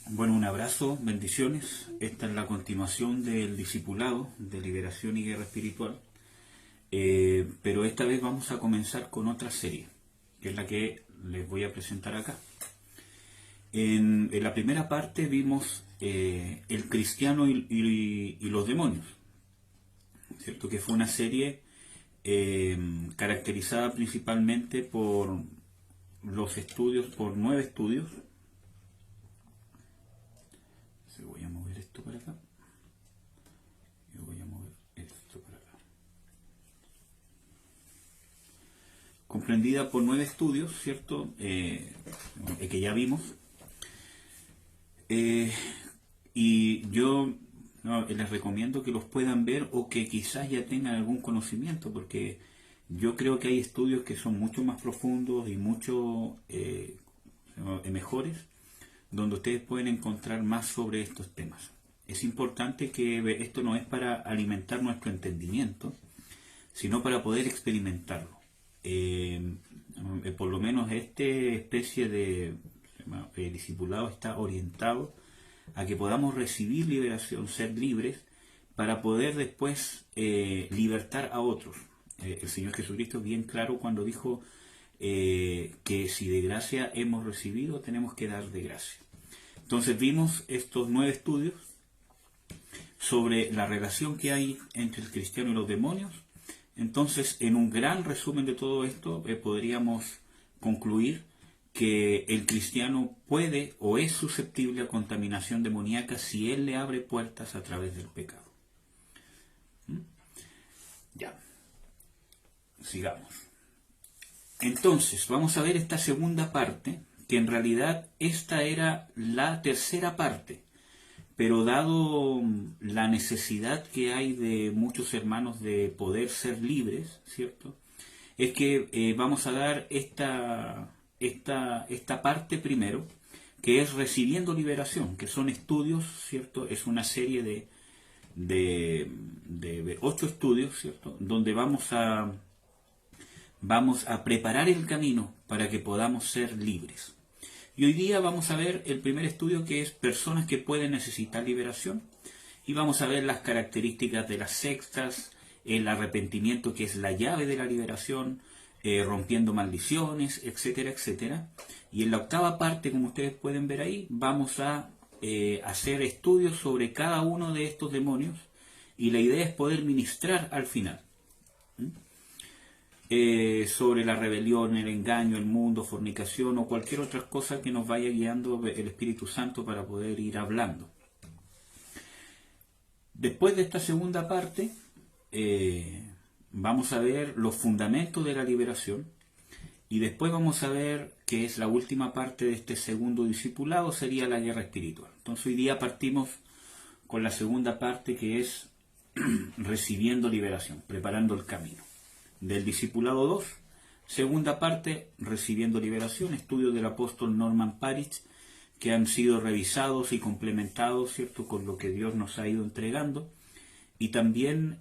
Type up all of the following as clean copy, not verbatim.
Bueno, un abrazo, bendiciones. Esta es la continuación del discipulado de liberación y guerra espiritual. Pero esta vez vamos a comenzar con otra serie, que es la que les voy a presentar acá. En la primera parte vimos el cristiano y los demonios, ¿cierto? Que fue una serie caracterizada principalmente por los estudios, por 9 estudios. Voy a mover esto para acá. Y voy a mover esto para acá. Comprendida por 9 estudios, ¿cierto? Que ya vimos. Y yo les recomiendo que los puedan ver o que quizás ya tengan algún conocimiento, porque yo creo que hay estudios que son mucho más profundos y mucho mejores, donde ustedes pueden encontrar más sobre estos temas. Es importante que esto no es para alimentar nuestro entendimiento, sino para poder experimentarlo. Por lo menos esta especie de discipulado está orientado a que podamos recibir liberación, ser libres, para poder después libertar a otros. El Señor Jesucristo es bien claro cuando dijo que si de gracia hemos recibido, tenemos que dar de gracia. Entonces vimos estos 9 estudios sobre la relación que hay entre el cristiano y los demonios. Entonces, en un gran resumen de todo esto, podríamos concluir que el cristiano puede o es susceptible a contaminación demoníaca si él le abre puertas a través del pecado. Ya, sigamos. Entonces, vamos a ver esta segunda parte, que en realidad esta era la tercera parte, pero dado la necesidad que hay de muchos hermanos de poder ser libres, ¿cierto? Es que vamos a dar esta parte primero, que es recibiendo liberación, que son estudios, ¿cierto? Es una serie de 8 estudios, ¿cierto? Donde vamos a preparar el camino para que podamos ser libres. Y hoy día vamos a ver el primer estudio, que es personas que pueden necesitar liberación, y vamos a ver las características de las sectas, el arrepentimiento, que es la llave de la liberación, rompiendo maldiciones, etcétera, etcétera. Y en la octava parte, como ustedes pueden ver ahí, vamos a hacer estudios sobre cada uno de estos demonios, y la idea es poder ministrar al final sobre la rebelión, el engaño, el mundo, fornicación o cualquier otra cosa que nos vaya guiando el Espíritu Santo para poder ir hablando. Después de esta segunda parte, vamos a ver los fundamentos de la liberación, y después vamos a ver, que es la última parte de este segundo discipulado, sería la guerra espiritual. Entonces hoy día partimos con la segunda parte, que es recibiendo liberación, preparando el camino. Del discipulado 2, segunda parte, recibiendo liberación, estudios del apóstol Norman Parich, que han sido revisados y complementados, ¿cierto?, con lo que Dios nos ha ido entregando, y también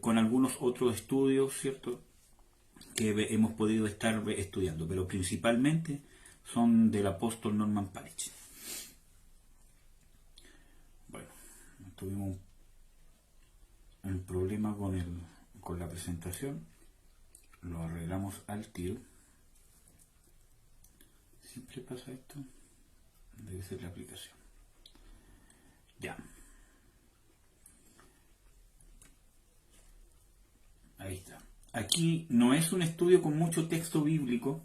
con algunos otros estudios, ¿cierto?, que hemos podido estar estudiando, pero principalmente son del apóstol Norman Parich. Bueno, tuvimos un problema con la presentación. Lo arreglamos al tiro. Siempre pasa esto. Debe ser la aplicación. Ya. Ahí está. Aquí no es un estudio con mucho texto bíblico,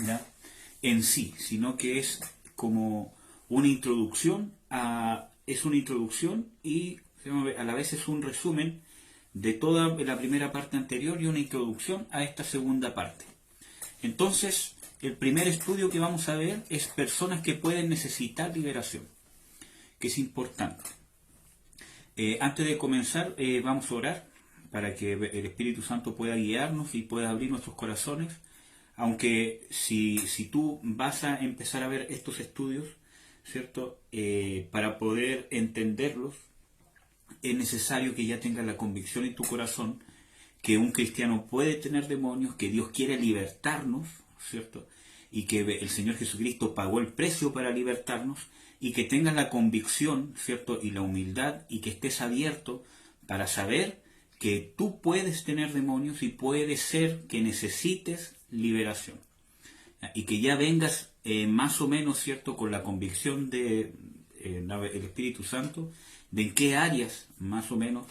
¿ya?, en sí, sino que es como una introducción y a la vez es un resumen de toda la primera parte anterior y una introducción a esta segunda parte. Entonces, el primer estudio que vamos a ver es personas que pueden necesitar liberación, que es importante. Antes de comenzar, vamos a orar para que el Espíritu Santo pueda guiarnos y pueda abrir nuestros corazones, aunque si tú vas a empezar a ver estos estudios, ¿cierto?, para poder entenderlos, es necesario que ya tengas la convicción en tu corazón que un cristiano puede tener demonios, que Dios quiere libertarnos, ¿cierto?, y que el Señor Jesucristo pagó el precio para libertarnos, y que tengas la convicción, ¿cierto? Y la humildad, y que estés abierto para saber que tú puedes tener demonios y puede ser que necesites liberación. Y que ya vengas más o menos, ¿cierto?, con la convicción de el Espíritu Santo, de en qué áreas más o menos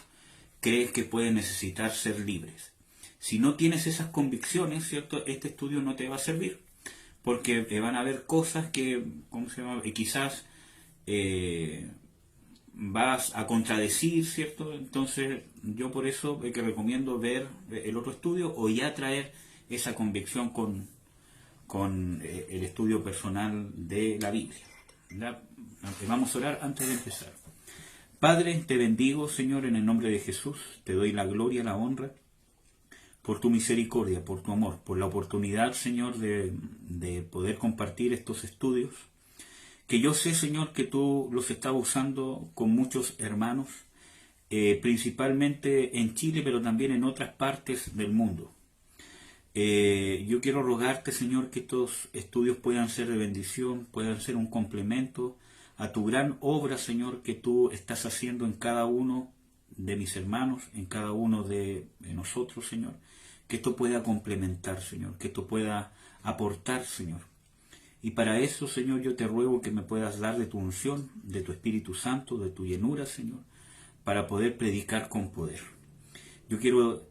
crees que puedes necesitar ser libres. Si no tienes esas convicciones, ¿cierto?, este estudio no te va a servir, porque van a haber cosas que, ¿cómo se llama?, quizás vas a contradecir, ¿cierto? Entonces yo por eso que recomiendo ver el otro estudio, o ya traer esa convicción con el estudio personal de la Biblia. ¿Ya? Vamos a orar antes de empezar. Padre, te bendigo, Señor, en el nombre de Jesús. Te doy la gloria, la honra, por tu misericordia, por tu amor, por la oportunidad, Señor, de poder compartir estos estudios, que yo sé, Señor, que tú los estás usando con muchos hermanos, principalmente en Chile, pero también en otras partes del mundo. Yo quiero rogarte, Señor, que estos estudios puedan ser de bendición, puedan ser un complemento a tu gran obra, Señor, que tú estás haciendo en cada uno de mis hermanos, en cada uno de nosotros, Señor. Que esto pueda complementar, Señor, que esto pueda aportar, Señor. Y para eso, Señor, yo te ruego que me puedas dar de tu unción, de tu Espíritu Santo, de tu llenura, Señor, para poder predicar con poder. Yo quiero,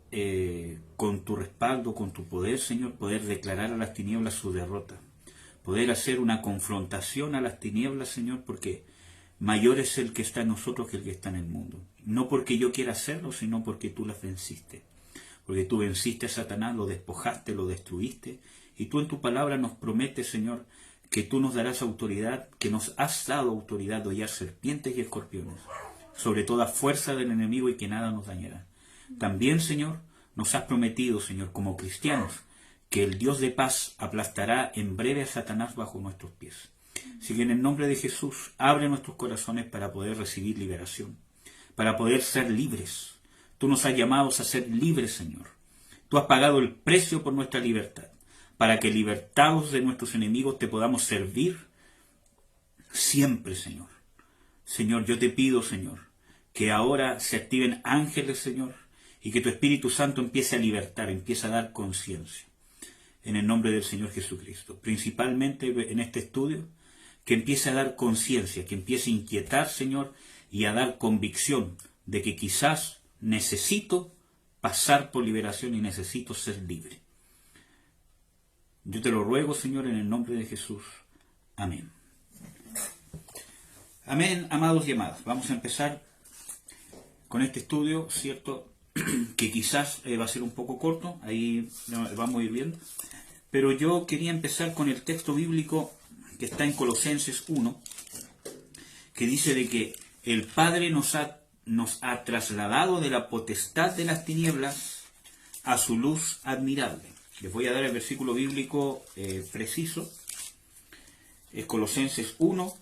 con tu respaldo, con tu poder, Señor, poder declarar a las tinieblas su derrota. Poder hacer una confrontación a las tinieblas, Señor, porque mayor es el que está en nosotros que el que está en el mundo. No porque yo quiera hacerlo, sino porque tú las venciste. Porque tú venciste a Satanás, lo despojaste, lo destruiste. Y tú en tu palabra nos prometes, Señor, que tú nos darás autoridad, que nos has dado autoridad de hollar serpientes y escorpiones, sobre toda fuerza del enemigo, y que nada nos dañará. También, Señor, nos has prometido, Señor, como cristianos, que el Dios de paz aplastará en breve a Satanás bajo nuestros pies. Así que en el nombre de Jesús, abre nuestros corazones para poder recibir liberación, para poder ser libres. Tú nos has llamado a ser libres, Señor. Tú has pagado el precio por nuestra libertad, para que libertados de nuestros enemigos te podamos servir siempre, Señor. Señor, yo te pido, Señor, que ahora se activen ángeles, Señor, y que tu Espíritu Santo empiece a libertar, empiece a dar conciencia. En el nombre del Señor Jesucristo. Principalmente en este estudio, que empiece a dar conciencia, que empiece a inquietar, Señor, y a dar convicción de que quizás necesito pasar por liberación y necesito ser libre. Yo te lo ruego, Señor, en el nombre de Jesús. Amén. Amén, amados y amadas. Vamos a empezar con este estudio, ¿cierto? Que quizás va a ser un poco corto, ahí vamos a ir viendo. Pero yo quería empezar con el texto bíblico que está en Colosenses 1, que dice de que el Padre nos ha trasladado de la potestad de las tinieblas a su luz admirable. Les voy a dar el versículo bíblico preciso. Es Colosenses 1,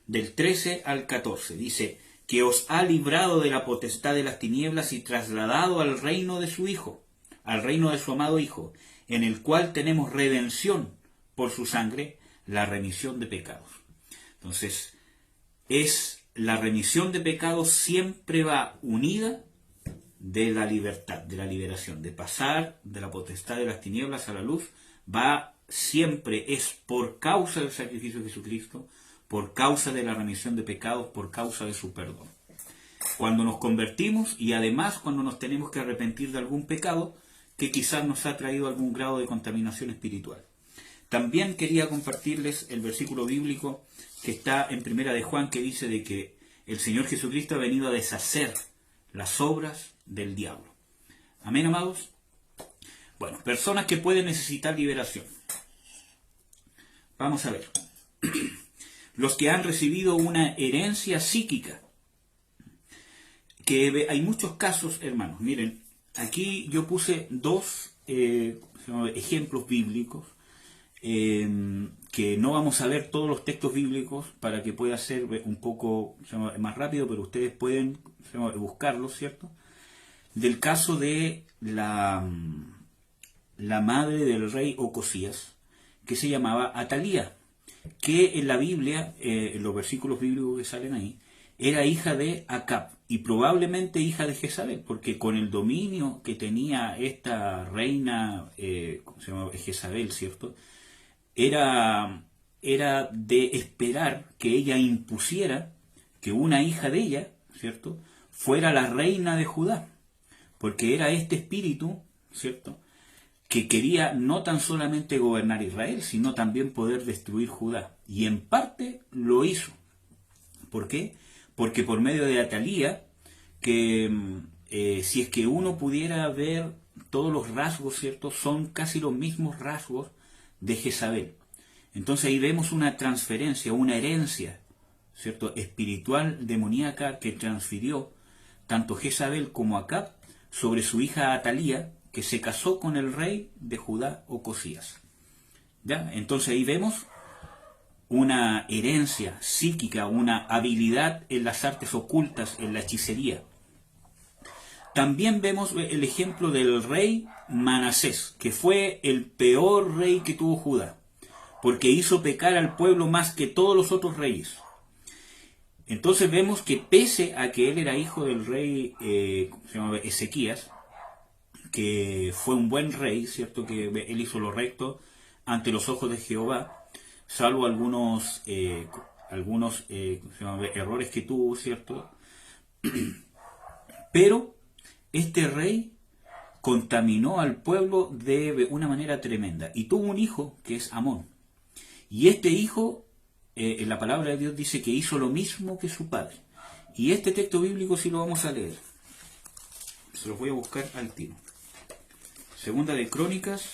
del 13 al 14. Dice, que os ha librado de la potestad de las tinieblas y trasladado al reino de su Hijo, al reino de su amado Hijo, en el cual tenemos redención por su sangre, la remisión de pecados. Entonces, la remisión de pecados siempre va unida de la libertad, de la liberación, de pasar de la potestad de las tinieblas a la luz, siempre es por causa del sacrificio de Jesucristo, por causa de la remisión de pecados, por causa de su perdón. Cuando nos convertimos, y además cuando nos tenemos que arrepentir de algún pecado que quizás nos ha traído algún grado de contaminación espiritual. También quería compartirles el versículo bíblico que está en Primera de Juan, que dice de que el Señor Jesucristo ha venido a deshacer las obras del diablo. Amén, amados. Bueno, personas que pueden necesitar liberación. Vamos a ver. Los que han recibido una herencia psíquica. Que hay muchos casos, hermanos. Miren, aquí yo puse dos ejemplos bíblicos, que no vamos a ver todos los textos bíblicos para que pueda ser un poco más rápido, pero ustedes pueden buscarlos, ¿cierto? Del caso de la madre del rey Ocosías, que se llamaba Atalía, que en la Biblia, en los versículos bíblicos que salen ahí, era hija de Acab y probablemente hija de Jezabel, porque con el dominio que tenía esta reina, ¿cómo se llama? Jezabel, ¿cierto? Era de esperar que ella impusiera que una hija de ella, ¿cierto?, fuera la reina de Judá, porque era este espíritu, ¿cierto?, que quería no tan solamente gobernar Israel, sino también poder destruir Judá. Y en parte lo hizo. ¿Por qué? Porque por medio de Atalía, que si es que uno pudiera ver todos los rasgos, ¿cierto?, son casi los mismos rasgos de Jezabel. Entonces ahí vemos una transferencia, una herencia, ¿cierto?, espiritual demoníaca que transfirió tanto Jezabel como Acab sobre su hija Atalía, que se casó con el rey de Judá, Ocosías. ¿Ya? Entonces ahí vemos una herencia psíquica, una habilidad en las artes ocultas, en la hechicería. También vemos el ejemplo del rey Manasés, que fue el peor rey que tuvo Judá, porque hizo pecar al pueblo más que todos los otros reyes. Entonces vemos que pese a que él era hijo del rey ¿cómo se llama? Ezequías, que fue un buen rey, ¿cierto?, que él hizo lo recto ante los ojos de Jehová, salvo algunos errores que tuvo, ¿cierto? Pero este rey contaminó al pueblo de una manera tremenda y tuvo un hijo que es Amón. Y este hijo, en la palabra de Dios dice que hizo lo mismo que su padre. Y este texto bíblico sí lo vamos a leer. Se los voy a buscar al tiro. Segunda de Crónicas,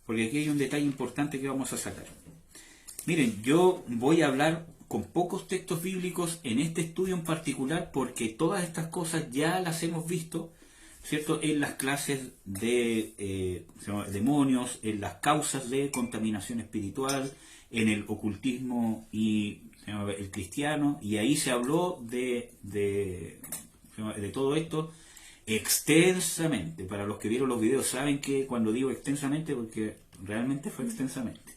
porque aquí hay un detalle importante que vamos a sacar. Miren, yo voy a hablar con pocos textos bíblicos en este estudio en particular, porque todas estas cosas ya las hemos visto, ¿cierto?, en las clases de demonios, en las causas de contaminación espiritual, en el ocultismo y el cristiano, y ahí se habló de todo esto extensamente. Para los que vieron los videos saben que cuando digo extensamente, porque realmente fue extensamente.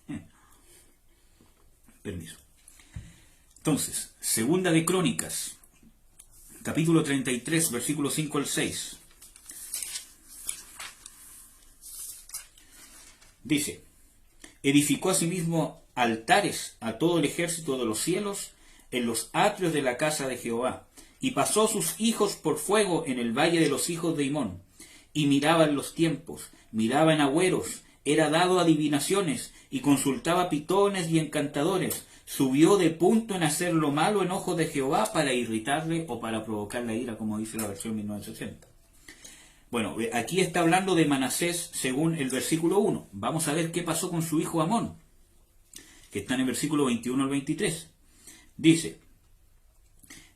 Permiso. Entonces, Segunda de Crónicas, capítulo 33, versículos 5 al 6. Dice: edificó asimismo altares a todo el ejército de los cielos en los atrios de la casa de Jehová, y pasó sus hijos por fuego en el valle de los hijos de Himón, y miraba en los tiempos, miraba en agüeros, era dado adivinaciones, y consultaba pitones y encantadores, subió de punto en hacer lo malo en ojos de Jehová para irritarle o para provocar la ira, como dice la versión 1960. Bueno, aquí está hablando de Manasés según el versículo 1. Vamos a ver qué pasó con su hijo Amón, que está en el versículo 21 al 23. Dice: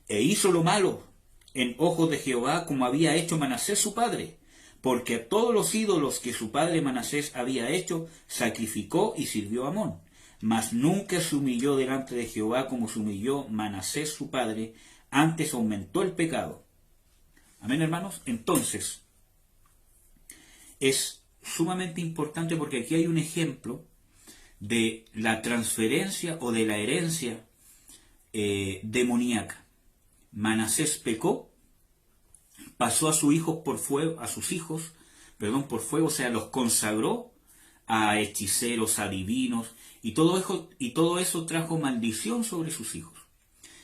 e hizo lo malo en ojos de Jehová como había hecho Manasés su padre, porque a todos los ídolos que su padre Manasés había hecho, sacrificó y sirvió a Amón. Mas nunca se humilló delante de Jehová como se humilló Manasés su padre, antes aumentó el pecado. Amén, hermanos. Entonces, es sumamente importante porque aquí hay un ejemplo de la transferencia o de la herencia demoníaca. Manasés pecó, pasó a sus hijos por fuego, por fuego, o sea, los consagró a hechiceros, adivinos, y todo eso trajo maldición sobre sus hijos,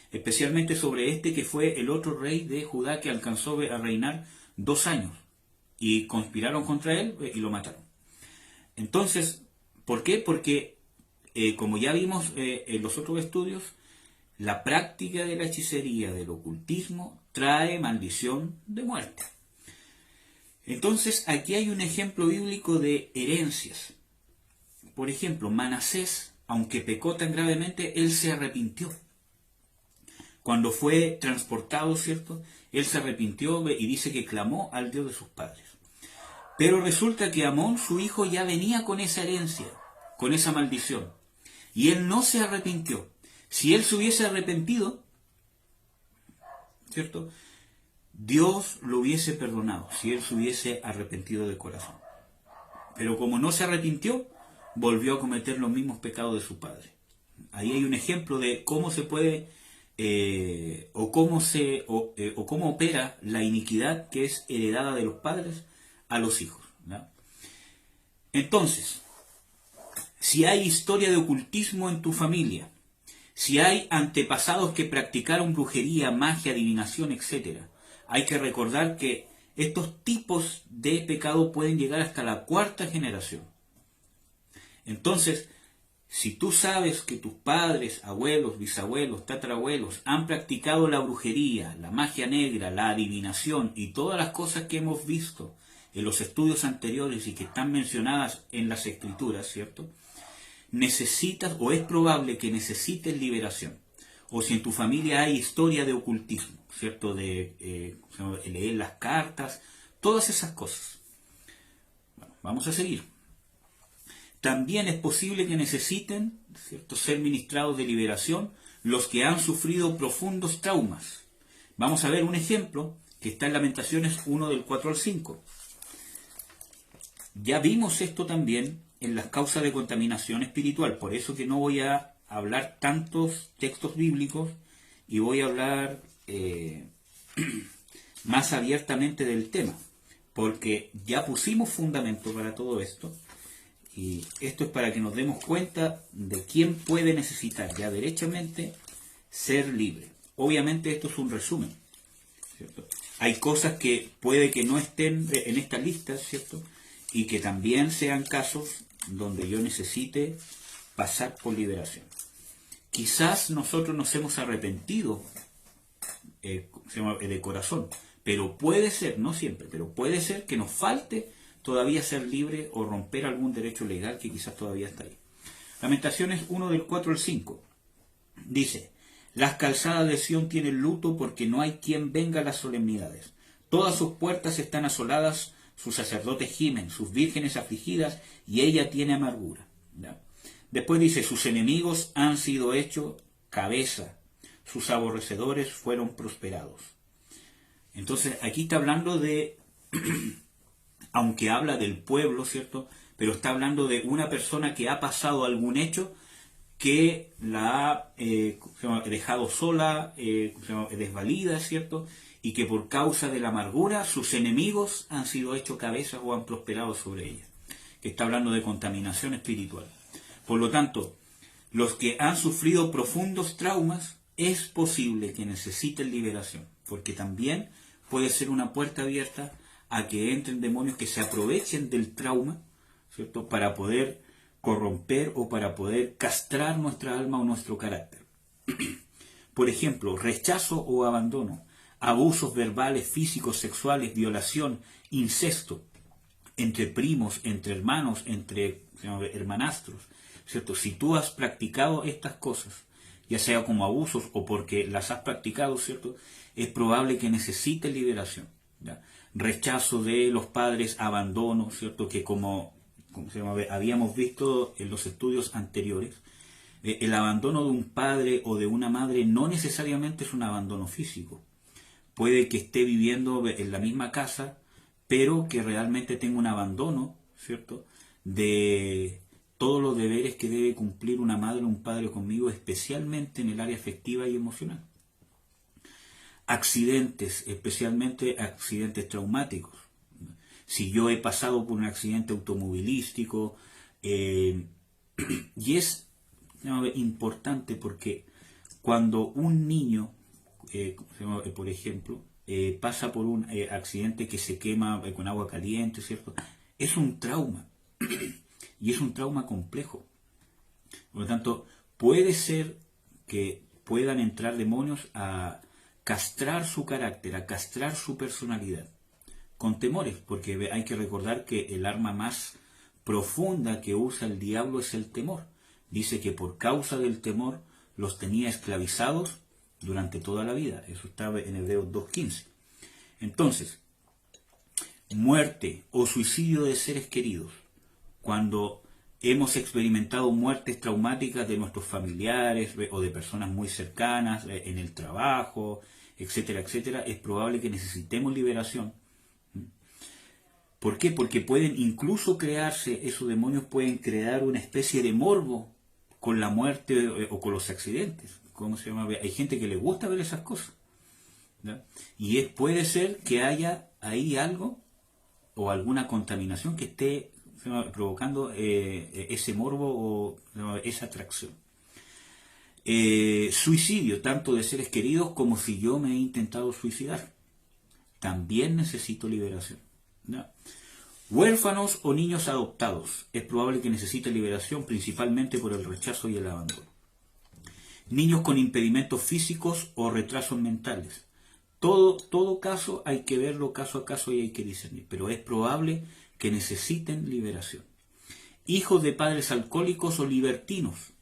especialmente sobre este que fue el otro rey de Judá, que alcanzó a reinar 2 años, y conspiraron contra él y lo mataron. Entonces, ¿por qué? Porque, como ya vimos en los otros estudios, la práctica de la hechicería, del ocultismo, trae maldición de muerte. Entonces, aquí hay un ejemplo bíblico de herencias. Por ejemplo, Manasés, aunque pecó tan gravemente, él se arrepintió. Cuando fue transportado, ¿cierto?, él se arrepintió y dice que clamó al Dios de sus padres. Pero resulta que Amón, su hijo, ya venía con esa herencia, con esa maldición. Y él no se arrepintió. Si él se hubiese arrepentido, ¿cierto?, Dios lo hubiese perdonado, si él se hubiese arrepentido de corazón. Pero como no se arrepintió, volvió a cometer los mismos pecados de su padre. Ahí hay un ejemplo de cómo se puede o cómo opera la iniquidad que es heredada de los padres a los hijos, ¿no? Entonces, si hay historia de ocultismo en tu familia, si hay antepasados que practicaron brujería, magia, adivinación, etc., hay que recordar que estos tipos de pecado pueden llegar hasta la cuarta generación. Entonces, si tú sabes que tus padres, abuelos, bisabuelos, tatarabuelos han practicado la brujería, la magia negra, la adivinación y todas las cosas que hemos visto en los estudios anteriores y que están mencionadas en las escrituras, ¿cierto? Necesitas, o es probable que necesites liberación. O si en tu familia hay historia de ocultismo, ¿cierto? De leer las cartas, todas esas cosas. Bueno, vamos a seguir. También es posible que necesiten, ¿cierto?, ser ministrados de liberación los que han sufrido profundos traumas. Vamos a ver un ejemplo que está en Lamentaciones 1 del 4 al 5. Ya vimos esto también en las causas de contaminación espiritual, por eso que no voy a hablar tantos textos bíblicos y voy a hablar más abiertamente del tema, porque ya pusimos fundamento para todo esto. Y esto es para que nos demos cuenta de quién puede necesitar ya derechamente ser libre. Obviamente esto es un resumen, ¿cierto? Hay cosas que puede que no estén en esta lista, ¿cierto? Y que también sean casos donde yo necesite pasar por liberación. Quizás nosotros nos hemos arrepentido de corazón, pero puede ser, no siempre, pero puede ser que nos falte todavía ser libre o romper algún derecho legal que quizás todavía está ahí. Lamentaciones 1 del 4 al 5 dice: las calzadas de Sión tienen luto porque no hay quien venga a las solemnidades. Todas sus puertas están asoladas, sus sacerdotes gimen, sus vírgenes afligidas, y ella tiene amargura. ¿Ya? Después dice: sus enemigos han sido hechos cabeza, sus aborrecedores fueron prosperados. Entonces aquí está hablando de aunque habla del pueblo, ¿cierto? Pero está hablando de una persona que ha pasado algún hecho que la ha dejado sola, desvalida, ¿cierto? Y que por causa de la amargura sus enemigos han sido hechos cabezas o han prosperado sobre ella. Que está hablando de contaminación espiritual. Por lo tanto, los que han sufrido profundos traumas, es posible que necesiten liberación, porque también puede ser una puerta abierta a que entren demonios que se aprovechen del trauma, ¿cierto?, para poder corromper o para poder castrar nuestra alma o nuestro carácter. Por ejemplo, rechazo o abandono, abusos verbales, físicos, sexuales, violación, incesto, entre primos, entre hermanos, entre hermanastros, ¿cierto? Si tú has practicado estas cosas, ya sea como abusos o porque las has practicado, ¿cierto?, es probable que necesites liberación, ¿ya? Rechazo de los padres, abandono, ¿cierto?, que como habíamos visto en los estudios anteriores, el abandono de un padre o de una madre no necesariamente es un abandono físico. Puede que esté viviendo en la misma casa, pero que realmente tenga un abandono, ¿cierto?, de todos los deberes que debe cumplir una madre o un padre conmigo, especialmente en el área afectiva y emocional. Accidentes, especialmente accidentes traumáticos. Si yo he pasado por un accidente automovilístico, y es importante porque cuando un niño, por ejemplo, pasa por un accidente que se quema con agua caliente, ¿cierto?, es un trauma, y es un trauma complejo. Por lo tanto, puede ser que puedan entrar demonios a castrar su carácter, a castrar su personalidad, con temores, porque hay que recordar que el arma más profunda que usa el diablo es el temor. Dice que por causa del temor los tenía esclavizados durante toda la vida. Eso está en Hebreos 2.15. Entonces, muerte o suicidio de seres queridos, cuando hemos experimentado muertes traumáticas de nuestros familiares o de personas muy cercanas, en el trabajo, etcétera, etcétera, es probable que necesitemos liberación. ¿Por qué? Porque pueden incluso crearse, esos demonios pueden crear una especie de morbo con la muerte o con los accidentes. ¿Cómo se llama? Hay gente que le gusta ver esas cosas. ¿Ya? Y puede ser que haya ahí algo o alguna contaminación que esté provocando ese morbo o esa atracción. Suicidio, tanto de seres queridos como si yo me he intentado suicidar. También necesito liberación. ¿Ya? Huérfanos o niños adoptados. Es probable que necesiten liberación principalmente por el rechazo y el abandono. Niños con impedimentos físicos o retrasos mentales. Todo caso hay que verlo caso a caso y hay que discernir, pero es probable que necesiten liberación. Hijos de padres alcohólicos o libertinos.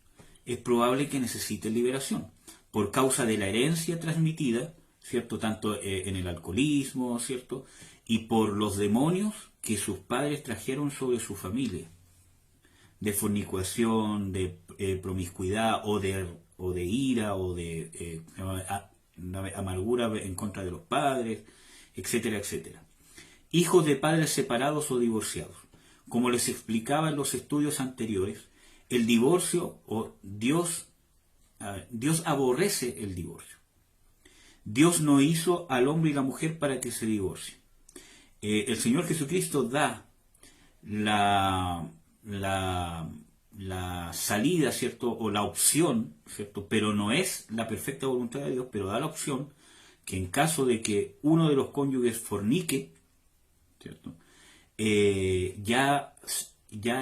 Es probable que necesiten liberación por causa de la herencia transmitida, ¿cierto? Tanto en el alcoholismo, ¿cierto? Y por los demonios que sus padres trajeron sobre su familia, de fornicación, de promiscuidad o de ira o de amargura en contra de los padres, etcétera, etcétera. Hijos de padres separados o divorciados. Como les explicaba en los estudios anteriores, el divorcio, Dios aborrece el divorcio. Dios no hizo al hombre y la mujer para que se divorcien. El Señor Jesucristo da la salida, ¿cierto? O la opción, ¿cierto? Pero no es la perfecta voluntad de Dios, pero da la opción que en caso de que uno de los cónyuges fornique, ¿cierto? Ya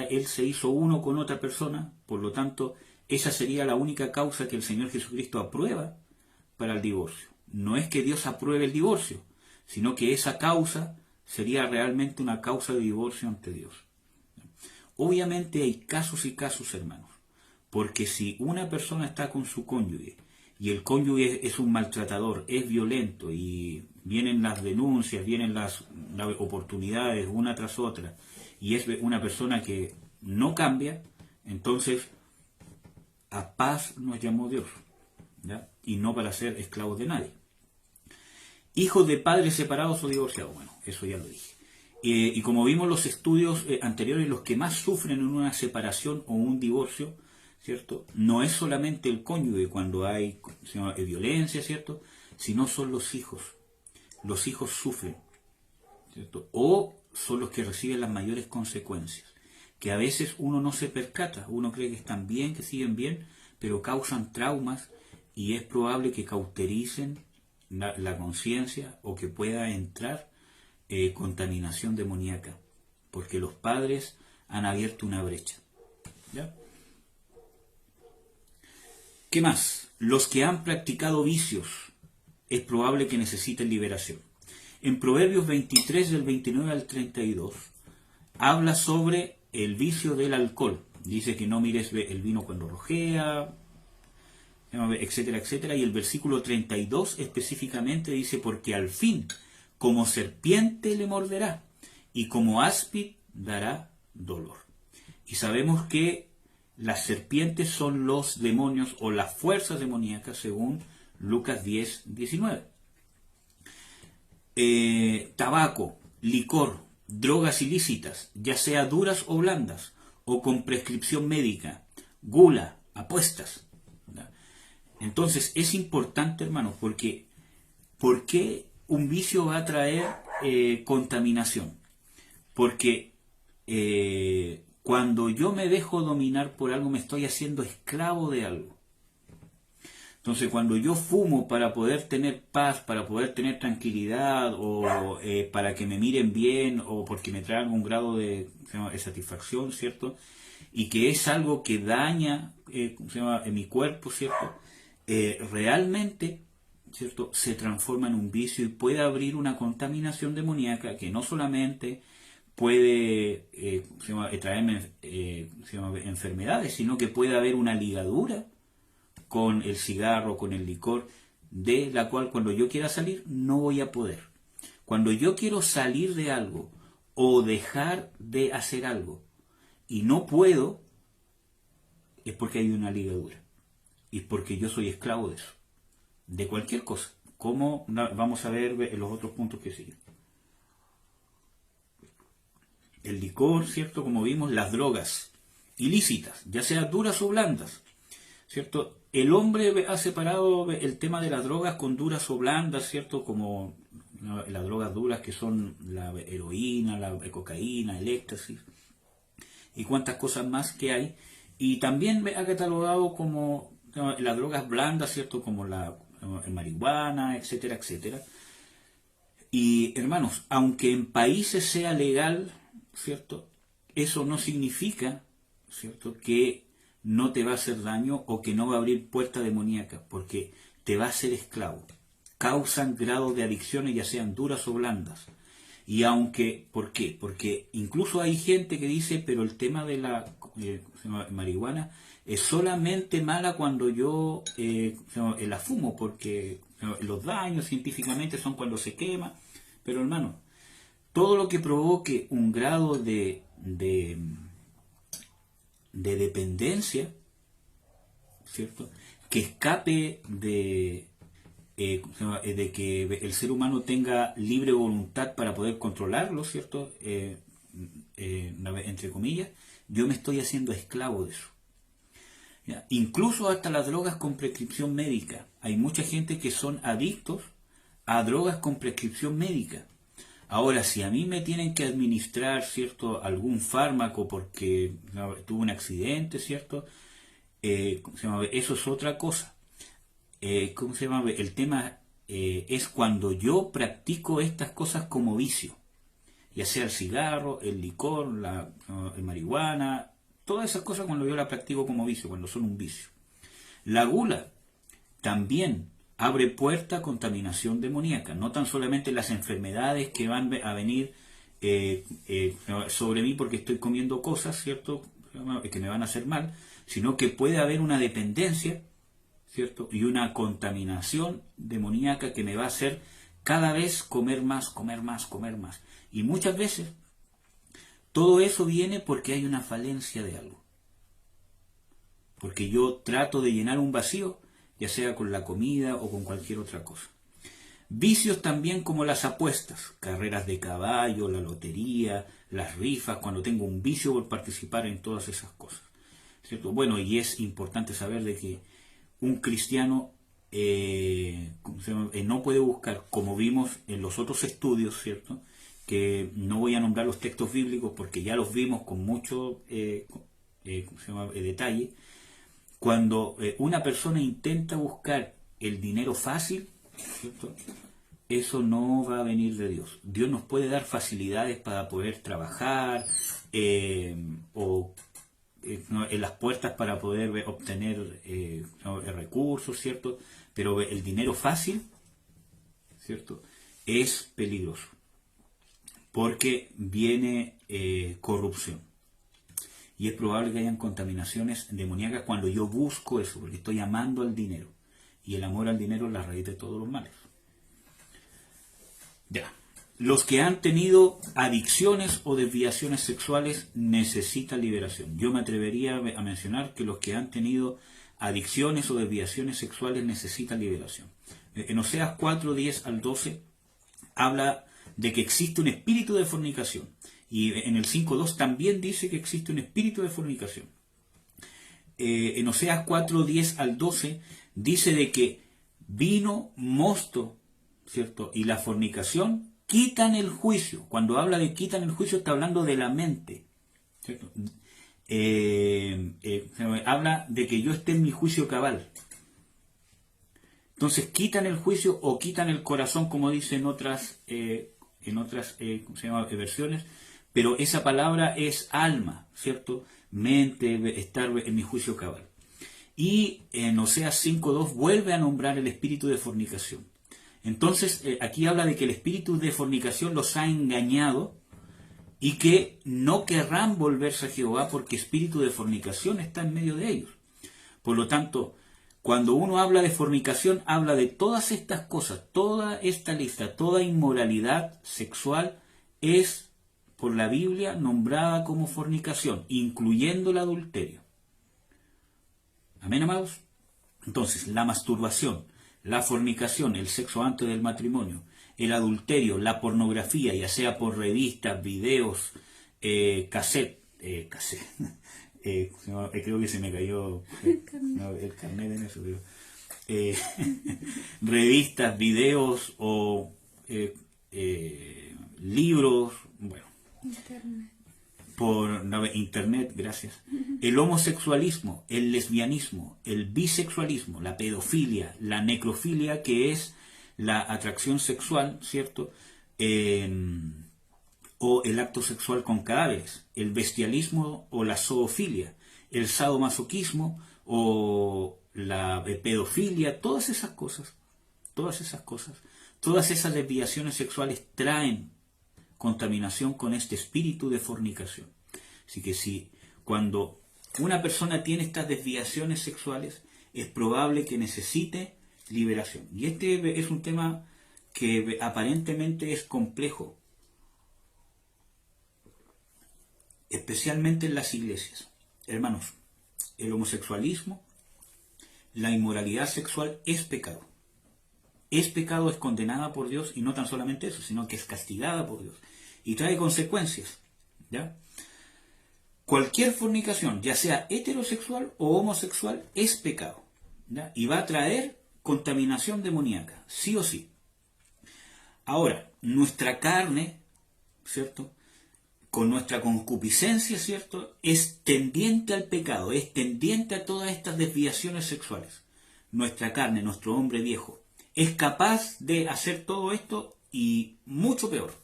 él se hizo uno con otra persona, por lo tanto, esa sería la única causa que el Señor Jesucristo aprueba para el divorcio. No es que Dios apruebe el divorcio, sino que esa causa sería realmente una causa de divorcio ante Dios. Obviamente hay casos y casos, hermanos, porque si una persona está con su cónyuge y el cónyuge es un maltratador, es violento y vienen las denuncias, vienen las oportunidades una tras otra y es una persona que no cambia, entonces a paz nos llamó Dios, ¿ya? Y no para ser esclavos de nadie. Hijos de padres separados o divorciados, bueno, eso ya lo dije. Y como vimos en los estudios anteriores, los que más sufren en una separación o un divorcio, ¿cierto? No es solamente el cónyuge cuando hay violencia, ¿cierto? Sino son los hijos. Los hijos sufren, ¿cierto? O son los que reciben las mayores consecuencias, que a veces uno no se percata, uno cree que están bien, que siguen bien, pero causan traumas y es probable que cautericen la conciencia o que pueda entrar contaminación demoníaca, porque los padres han abierto una brecha. ¿Ya? ¿Qué más? Los que han practicado vicios es probable que necesiten liberación. En Proverbios 23 del 29 al 32 habla sobre el vicio del alcohol. Dice que no mires el vino cuando rojea, etcétera, etcétera. Y el versículo 32 específicamente dice, porque al fin, como serpiente le morderá, y como áspid dará dolor. Y sabemos que las serpientes son los demonios o las fuerzas demoníacas, según Lucas 10, 19. Tabaco, licor, drogas ilícitas, ya sea duras o blandas, o con prescripción médica, gula, apuestas. Entonces es importante, hermanos, porque ¿por qué un vicio va a traer contaminación? Porque cuando yo me dejo dominar por algo, me estoy haciendo esclavo de algo. Entonces, cuando yo fumo para poder tener paz, para poder tener tranquilidad, o para que me miren bien, o porque me trae algún grado de satisfacción, ¿cierto? Y que es algo que daña en mi cuerpo, ¿cierto? Realmente, ¿cierto? Se transforma en un vicio y puede abrir una contaminación demoníaca que no solamente puede traerme enfermedades, sino que puede haber una ligadura con el cigarro, con el licor, de la cual cuando yo quiera salir no voy a poder. Cuando yo quiero salir de algo o dejar de hacer algo y no puedo, es porque hay una ligadura. Y es porque yo soy esclavo de eso, de cualquier cosa. Como vamos a ver en los otros puntos que siguen. el licor, ¿cierto? Como vimos, las drogas ilícitas, ya sean duras o blandas, ¿cierto? El hombre ha separado el tema de las drogas con duras o blandas, ¿cierto? Como las drogas duras que son la heroína, la cocaína, el éxtasis y cuantas cosas más que hay. Y también ha catalogado como las drogas blandas, ¿cierto? Como la marihuana, etcétera, etcétera. Y hermanos, aunque en países sea legal, ¿cierto? Eso no significa, ¿cierto?, que no te va a hacer daño o que no va a abrir puerta demoníaca, porque te va a hacer esclavo. Causan grados de adicciones, ya sean duras o blandas. Y aunque, ¿por qué? Porque incluso hay gente que dice, pero el tema de la marihuana es solamente mala cuando yo la fumo, porque los daños científicamente son cuando se quema. Pero hermano, todo lo que provoque un grado de dependencia, ¿cierto?, que escape de que el ser humano tenga libre voluntad para poder controlarlo, ¿cierto?, entre comillas, yo me estoy haciendo esclavo de eso. ¿Ya? Incluso hasta las drogas con prescripción médica. Hay mucha gente que son adictos a drogas con prescripción médica. Ahora, si a mí me tienen que administrar, ¿cierto?, algún fármaco porque tuve un accidente, ¿cierto?, eso es otra cosa. ¿Cómo se llama? El tema es cuando yo practico estas cosas como vicio, ya sea el cigarro, el licor, la marihuana, todas esas cosas cuando yo las practico como vicio, cuando son un vicio. La gula también abre puerta a contaminación demoníaca, no tan solamente las enfermedades que van a venir sobre mí porque estoy comiendo cosas, ¿cierto?, que me van a hacer mal, sino que puede haber una dependencia, ¿cierto?, y una contaminación demoníaca que me va a hacer cada vez comer más, comer más, comer más. Y muchas veces todo eso viene porque hay una falencia de algo. Porque yo trato de llenar un vacío, ya sea con la comida o con cualquier otra cosa. Vicios también como las apuestas, carreras de caballo, la lotería, las rifas, cuando tengo un vicio por participar en todas esas cosas, ¿cierto? Bueno, y es importante saber de que un cristiano no puede buscar, como vimos en los otros estudios, ¿cierto?, que no voy a nombrar los textos bíblicos porque ya los vimos con mucho detalle. Cuando una persona intenta buscar el dinero fácil, ¿cierto?, eso no va a venir de Dios. Dios nos puede dar facilidades para poder trabajar o en las puertas para poder obtener recursos, ¿cierto? Pero el dinero fácil, ¿cierto?, es peligroso porque viene corrupción. Y es probable que hayan contaminaciones demoníacas cuando yo busco eso, porque estoy amando al dinero. Y el amor al dinero es la raíz de todos los males. Ya. Los que han tenido adicciones o desviaciones sexuales necesitan liberación. Yo me atrevería a mencionar que los que han tenido adicciones o desviaciones sexuales necesitan liberación. En Oseas 4, 10 al 12 habla de que existe un espíritu de fornicación. Y en el 5.2 también dice que existe un espíritu de fornicación. En Oseas 4, 10 al 12 dice de que vino, mosto, ¿cierto?, y la fornicación quitan el juicio. Cuando habla de quitan el juicio está hablando de la mente, ¿cierto? Habla de que yo esté en mi juicio cabal. Entonces quitan el juicio o quitan el corazón, como dicen en otras versiones, pero esa palabra es alma, ¿cierto? Mente, estar en mi juicio cabal. Y en Oseas 5.2 vuelve a nombrar el espíritu de fornicación. Entonces aquí habla de que el espíritu de fornicación los ha engañado y que no querrán volverse a Jehová porque espíritu de fornicación está en medio de ellos. Por lo tanto, cuando uno habla de fornicación, habla de todas estas cosas, toda esta lista, toda inmoralidad sexual es por la Biblia nombrada como fornicación, incluyendo el adulterio. ¿Amén, amados? Entonces, la masturbación, la fornicación, el sexo antes del matrimonio, el adulterio, la pornografía, ya sea por revistas, videos, cassette, creo que se me cayó no, el carnet en eso, pero, eh, revistas, videos o libros, bueno, Internet. por no, internet, gracias. El homosexualismo, el lesbianismo, el bisexualismo, la pedofilia, la necrofilia, que es la atracción sexual, ¿cierto? O el acto sexual con cadáveres, el bestialismo o la zoofilia, el sadomasoquismo o la pedofilia, todas esas cosas, todas esas desviaciones sexuales traen contaminación con este espíritu de fornicación. Así que si cuando una persona tiene estas desviaciones sexuales, es probable que necesite liberación. Y este es un tema que aparentemente es complejo, especialmente en las iglesias. Hermanos, el homosexualismo, la inmoralidad sexual es pecado. Es pecado, es condenada por Dios, y no tan solamente eso, sino que es castigada por Dios. Y trae consecuencias, ¿ya? Cualquier fornicación, ya sea heterosexual o homosexual, es pecado, ¿ya? Y va a traer contaminación demoníaca, sí o sí. Ahora, nuestra carne, ¿cierto?, con nuestra concupiscencia, ¿cierto?, es tendiente al pecado, es tendiente a todas estas desviaciones sexuales. Nuestra carne, nuestro hombre viejo, es capaz de hacer todo esto y mucho peor.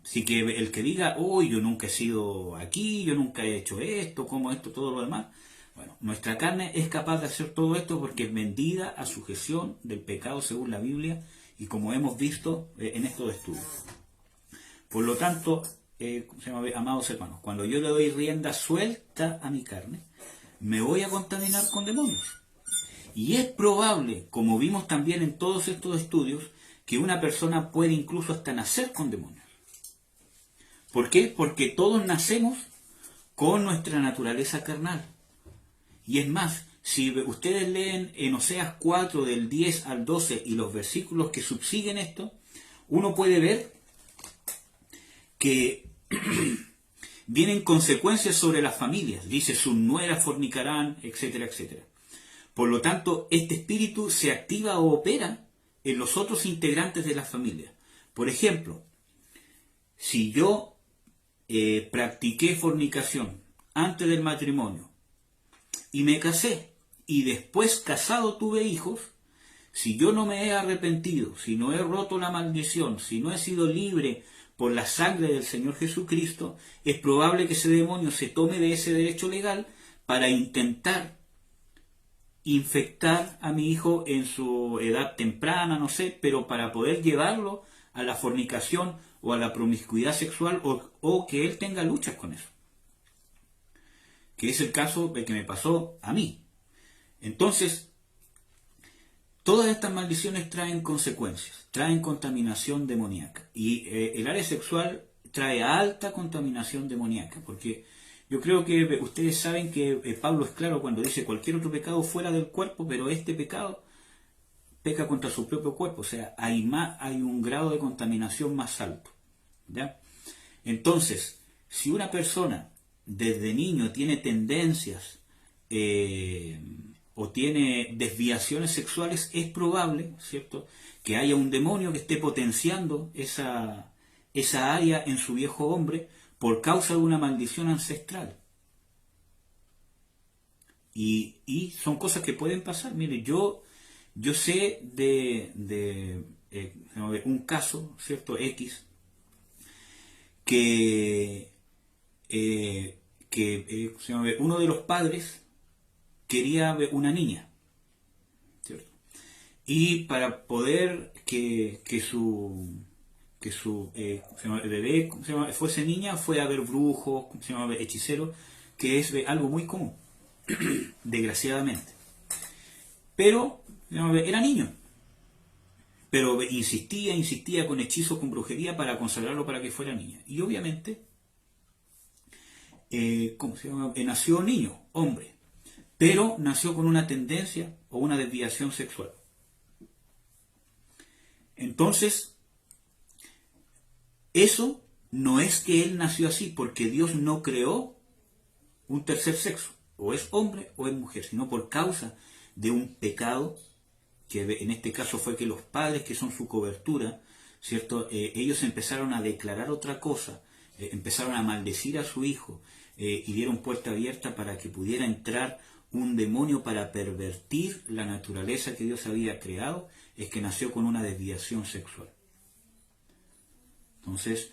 Así que el que diga, uy, yo nunca he sido aquí, yo nunca he hecho esto, como esto, todo lo demás. Bueno, nuestra carne es capaz de hacer todo esto porque es vendida a sujeción del pecado según la Biblia y como hemos visto en estos estudios. Por lo tanto, amados hermanos, cuando yo le doy rienda suelta a mi carne, me voy a contaminar con demonios. Y es probable, como vimos también en todos estos estudios, que una persona puede incluso hasta nacer con demonios. ¿Por qué? Porque todos nacemos con nuestra naturaleza carnal. Y es más, si ustedes leen en Oseas 4 del 10 al 12 y los versículos que subsiguen esto, uno puede ver que vienen consecuencias sobre las familias. Dice, sus nueras fornicarán, etcétera, etcétera. Por lo tanto, este espíritu se activa o opera en los otros integrantes de la familia. Por ejemplo, si yo practiqué fornicación antes del matrimonio y me casé y después casado tuve hijos, si yo no me he arrepentido, si no he roto la maldición, si no he sido libre por la sangre del Señor Jesucristo, es probable que ese demonio se tome de ese derecho legal para intentar infectar a mi hijo en su edad temprana, no sé, pero para poder llevarlo a la fornicación o a la promiscuidad sexual o que él tenga luchas con eso. Que es el caso de que me pasó a mí. Entonces, todas estas maldiciones traen consecuencias, traen contaminación demoníaca. Y el área sexual trae alta contaminación demoníaca, porque yo creo que ustedes saben que Pablo es claro cuando dice cualquier otro pecado fuera del cuerpo, pero este pecado peca contra su propio cuerpo, o sea, hay un grado de contaminación más alto, ¿ya? Entonces, si una persona desde niño tiene tendencias o tiene desviaciones sexuales, es probable, ¿cierto?, que haya un demonio que esté potenciando esa área en su viejo hombre por causa de una maldición ancestral. Y son cosas que pueden pasar. Mire, yo sé de un caso, ¿cierto?, X, que uno de los padres quería una niña, ¿cierto? Y para poder que su bebé fuese niña, fue a ver brujos, hechiceros, que es algo muy común, desgraciadamente. Pero era niño. Pero insistía con hechizos, con brujería para consagrarlo para que fuera niña. Y obviamente, nació niño, hombre, pero nació con una tendencia o una desviación sexual. Entonces, eso no es que él nació así, porque Dios no creó un tercer sexo, o es hombre o es mujer, sino por causa de un pecado, que en este caso fue que los padres, que son su cobertura, ¿cierto? Ellos empezaron a declarar otra cosa, empezaron a maldecir a su hijo, y dieron puerta abierta para que pudiera entrar un demonio para pervertir la naturaleza que Dios había creado, es que nació con una desviación sexual. Entonces,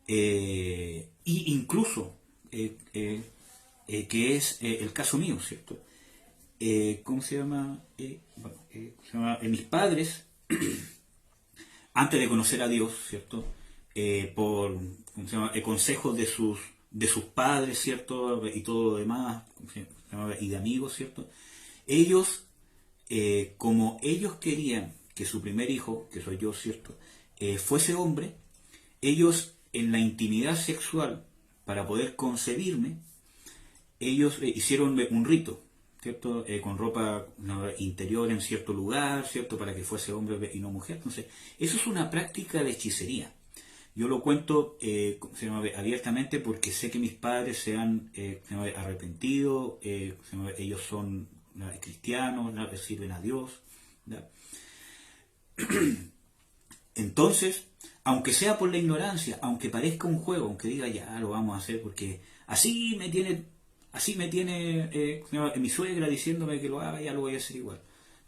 y incluso, que es el caso mío, ¿cierto? ¿Cómo se llama? Mis padres, antes de conocer a Dios, ¿cierto? Por ¿cómo se llama? Consejos de sus padres, ¿cierto? Y todo lo demás, ¿cómo se llama? Y de amigos, ¿cierto? Ellos, como ellos querían que su primer hijo, que soy yo, ¿cierto? Fuese hombre, ellos en la intimidad sexual, para poder concebirme, ellos hicieron un rito, ¿cierto? Con ropa interior en cierto lugar, ¿cierto? Para que fuese hombre y no mujer. Entonces, eso es una práctica de hechicería. Yo lo cuento abiertamente porque sé que mis padres se han arrepentido, ellos son cristianos, sirven a Dios. ¿Ya? Entonces, aunque sea por la ignorancia, aunque parezca un juego, aunque diga ya lo vamos a hacer porque así me tiene mi suegra diciéndome que lo haga, ya lo voy a hacer igual.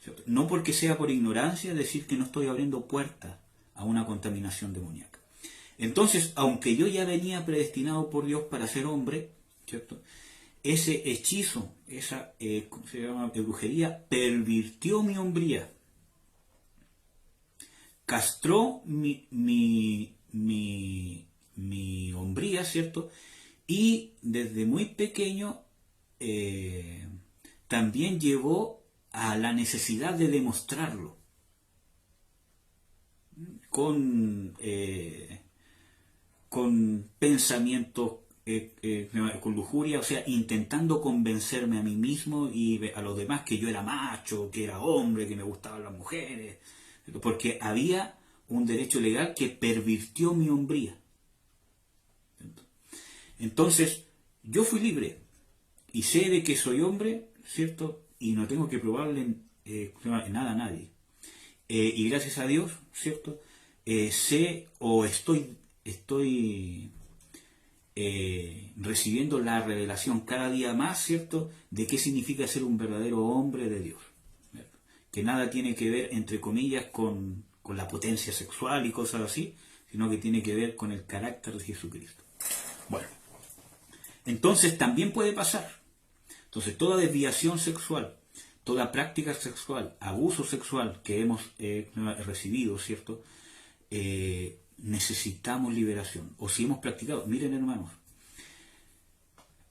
¿Cierto? No porque sea por ignorancia decir que no estoy abriendo puertas a una contaminación demoníaca. Entonces, aunque yo ya venía predestinado por Dios para ser hombre, ¿cierto? Ese hechizo, esa ¿cómo se llama? Brujería, pervirtió mi hombría, castró mi hombría, ¿cierto? Y desde muy pequeño también llevó a la necesidad de demostrarlo con pensamientos, con lujuria, o sea, intentando convencerme a mí mismo y a los demás que yo era macho, que era hombre, que me gustaban las mujeres, porque había un derecho legal que pervirtió mi hombría. Entonces, yo fui libre y sé de que soy hombre, ¿cierto? Y no tengo que probarle en nada a nadie. Y gracias a Dios, ¿cierto? Sé o estoy recibiendo la revelación cada día más, ¿cierto?, de qué significa ser un verdadero hombre de Dios. ¿Cierto? Que nada tiene que ver, entre comillas, con la potencia sexual y cosas así, sino que tiene que ver con el carácter de Jesucristo. Bueno, entonces también puede pasar. Entonces toda desviación sexual, toda práctica sexual, abuso sexual que hemos recibido, ¿cierto?, necesitamos liberación. O si hemos practicado, miren hermanos,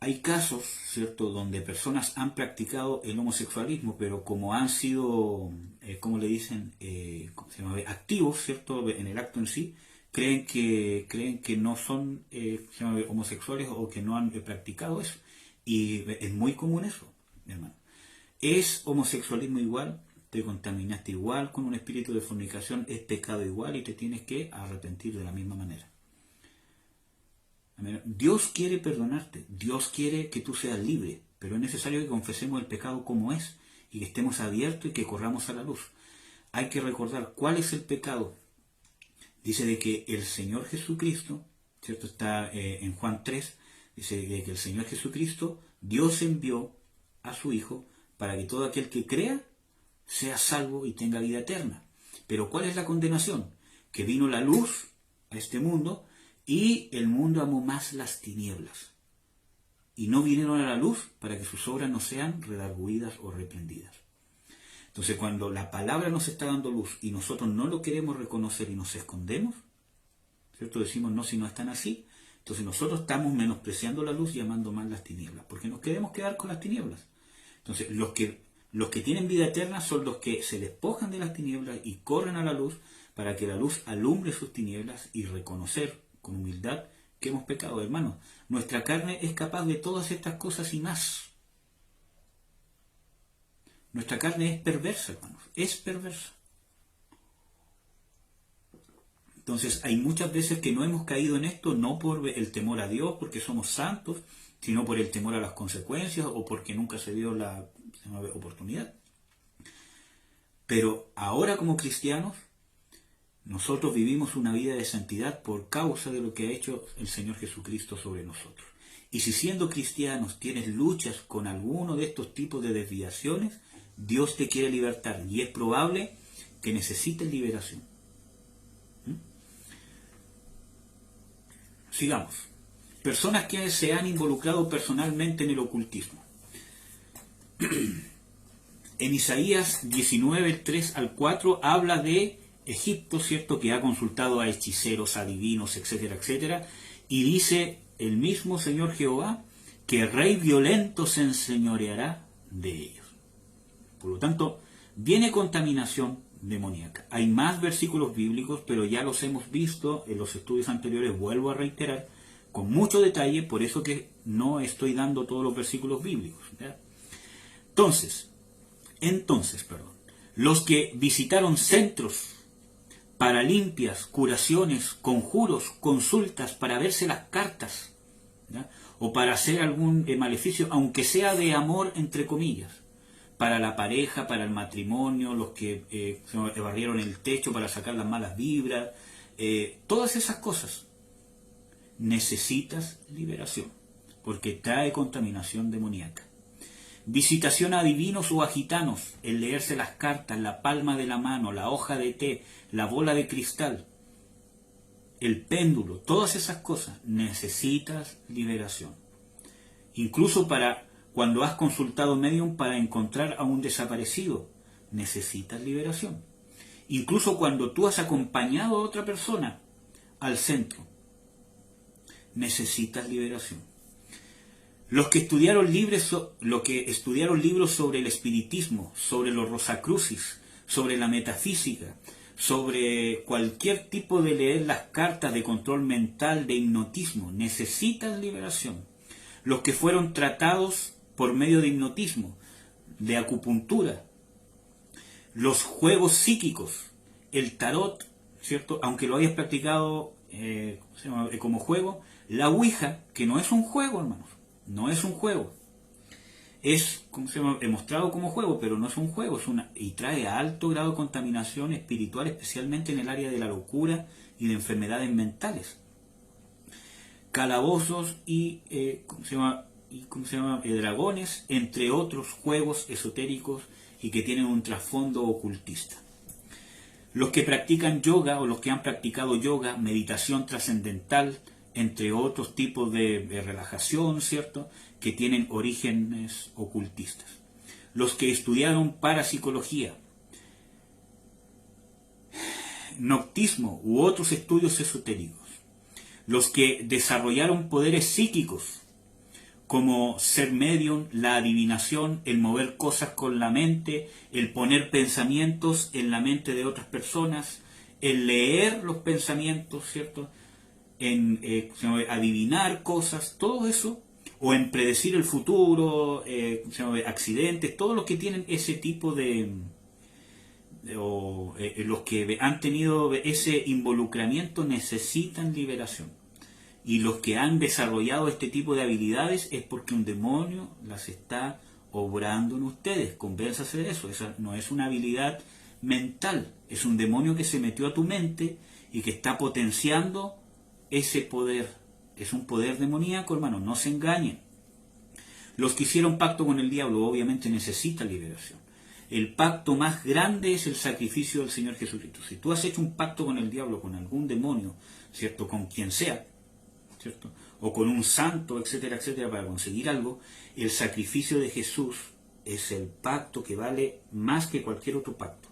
hay casos, ¿cierto?, donde personas han practicado el homosexualismo, pero como han sido, ¿cómo le dicen?, ¿cómo se llama?, activos, ¿cierto?, en el acto en sí, creen que no son homosexuales o que no han practicado eso. Y es muy común eso, hermano. ¿Es homosexualismo igual? Te contaminaste igual con un espíritu de fornicación, es pecado igual y te tienes que arrepentir de la misma manera. Dios quiere perdonarte, Dios quiere que tú seas libre, pero es necesario que confesemos el pecado como es y que estemos abiertos y que corramos a la luz. Hay que recordar cuál es el pecado. Dice de que el Señor Jesucristo, ¿cierto? Está en Juan 3, dice de que el Señor Jesucristo, Dios envió a su Hijo para que todo aquel que crea sea salvo y tenga vida eterna. Pero ¿cuál es la condenación? Que vino la luz a este mundo y el mundo amó más las tinieblas. Y no vinieron a la luz para que sus obras no sean redargüidas o reprendidas. Entonces cuando la palabra nos está dando luz y nosotros no lo queremos reconocer y nos escondemos, ¿cierto? Decimos no, si no están así, entonces nosotros estamos menospreciando la luz y amando más las tinieblas, porque nos queremos quedar con las tinieblas. Entonces los que tienen vida eterna son los que se despojan de las tinieblas y corren a la luz para que la luz alumbre sus tinieblas y reconocer con humildad que hemos pecado. Hermanos, nuestra carne es capaz de todas estas cosas y más. Nuestra carne es perversa, hermanos, es perversa. Entonces hay muchas veces que no hemos caído en esto, no por el temor a Dios, porque somos santos, sino por el temor a las consecuencias o porque nunca se dio la oportunidad. Pero ahora como cristianos, nosotros vivimos una vida de santidad por causa de lo que ha hecho el Señor Jesucristo sobre nosotros. Y si siendo cristianos tienes luchas con alguno de estos tipos de desviaciones, Dios te quiere libertar y es probable que necesites liberación. Sigamos. Personas que se han involucrado personalmente en el ocultismo. En Isaías 19, 3 al 4, habla de Egipto, ¿cierto?, que ha consultado a hechiceros, adivinos, etcétera, etcétera, y dice el mismo Señor Jehová que el rey violento se enseñoreará de ellos. Por lo tanto, viene contaminación demoníaca. Hay más versículos bíblicos, pero ya los hemos visto en los estudios anteriores, vuelvo a reiterar, con mucho detalle, por eso que no estoy dando todos los versículos bíblicos, ¿verdad? Entonces, los que visitaron centros para limpias, curaciones, conjuros, consultas, para verse las cartas, ¿ya?, o para hacer algún maleficio, aunque sea de amor, entre comillas, para la pareja, para el matrimonio, los que barrieron el techo para sacar las malas vibras, todas esas cosas, necesitas liberación, porque trae contaminación demoníaca. Visitación a adivinos o a gitanos, el leerse las cartas, la palma de la mano, la hoja de té, la bola de cristal, el péndulo, todas esas cosas, necesitas liberación. Incluso para cuando has consultado medium para encontrar a un desaparecido, necesitas liberación. Incluso cuando tú has acompañado a otra persona al centro, necesitas liberación. Los que estudiaron libros sobre el espiritismo, sobre los rosacrucis, sobre la metafísica, sobre cualquier tipo de leer las cartas de control mental, de hipnotismo, necesitan liberación. Los que fueron tratados por medio de hipnotismo, de acupuntura, los juegos psíquicos, el tarot, ¿cierto?, aunque lo hayas practicado como juego, la Ouija, que no es un juego, hermanos, no es un juego, es mostrado como juego, pero no es un juego, y trae a alto grado de contaminación espiritual, especialmente en el área de la locura y de enfermedades mentales. Calabozos y dragones, entre otros juegos esotéricos y que tienen un trasfondo ocultista. Los que practican yoga o los que han practicado yoga, meditación trascendental, entre otros tipos de relajación, ¿cierto?, que tienen orígenes ocultistas. Los que estudiaron parapsicología, noctismo u otros estudios esotéricos. Los que desarrollaron poderes psíquicos, como ser medium, la adivinación, el mover cosas con la mente, el poner pensamientos en la mente de otras personas, el leer los pensamientos, ¿cierto?, en adivinar cosas, todo eso, o en predecir el futuro, accidentes, todos los que tienen ese tipo los que han tenido ese involucramiento necesitan liberación. Y los que han desarrollado este tipo de habilidades es porque un demonio las está obrando en ustedes. Convénzase de eso. Esa no es una habilidad mental, es un demonio que se metió a tu mente y que está potenciando ese poder. Es un poder demoníaco, hermano, no se engañen. Los que hicieron pacto con el diablo obviamente necesitan liberación. El pacto más grande es el sacrificio del Señor Jesucristo. Si tú has hecho un pacto con el diablo, con algún demonio, ¿cierto?, con quien sea, ¿cierto?, o con un santo, etcétera, etcétera, para conseguir algo, el sacrificio de Jesús es el pacto que vale más que cualquier otro pacto.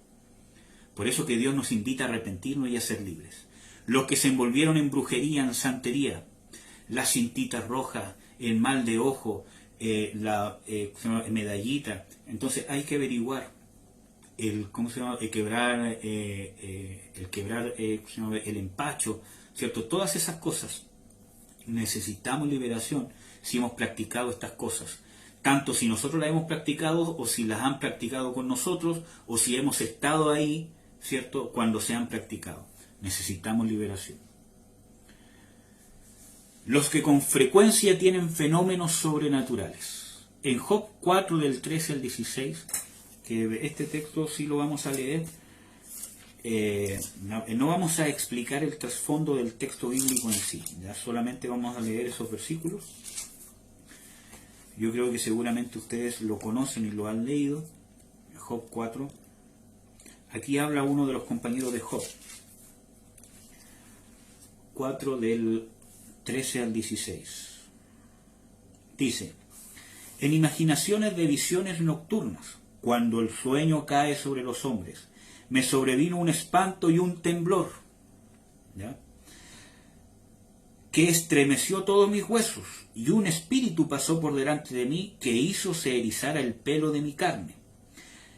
Por eso que Dios nos invita a arrepentirnos y a ser libres. Los que se envolvieron en brujería, en santería, las cintitas rojas, el mal de ojo, la medallita, entonces hay que averiguar el quebrar el empacho, ¿cierto? Todas esas cosas. Necesitamos liberación si hemos practicado estas cosas, tanto si nosotros las hemos practicado o si las han practicado con nosotros o si hemos estado ahí, ¿cierto?, cuando se han practicado. Necesitamos liberación. Los que con frecuencia tienen fenómenos sobrenaturales. En Job 4 del 13 al 16, que este texto sí lo vamos a leer, no vamos a explicar el trasfondo del texto bíblico en sí, ya solamente vamos a leer esos versículos. Yo creo que seguramente ustedes lo conocen y lo han leído. Job 4. Aquí habla uno de los compañeros de Job. 4 del 13 al 16. Dice: en imaginaciones de visiones nocturnas, cuando el sueño cae sobre los hombres, me sobrevino un espanto y un temblor, ¿ya?, que estremeció todos mis huesos, y un espíritu pasó por delante de mí que hizo se erizara el pelo de mi carne.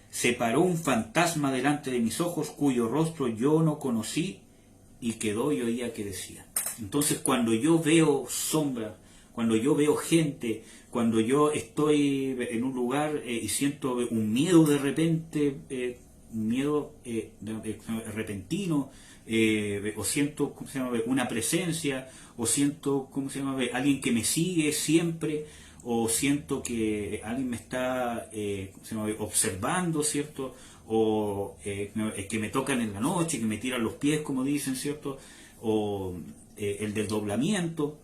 Se paró un fantasma delante de mis ojos, cuyo rostro yo no conocí, y quedó y oía que decía. Entonces, cuando yo veo sombra, cuando yo veo gente, cuando yo estoy en un lugar y siento un miedo de repente, un miedo repentino, o siento, ¿cómo se llama?, una presencia, o siento, ¿cómo se llama?, alguien que me sigue siempre, o siento que alguien me está ¿cómo se llama?, observando, ¿cierto?, o que me tocan en la noche, que me tiran los pies, como dicen, ¿cierto?, o el desdoblamiento,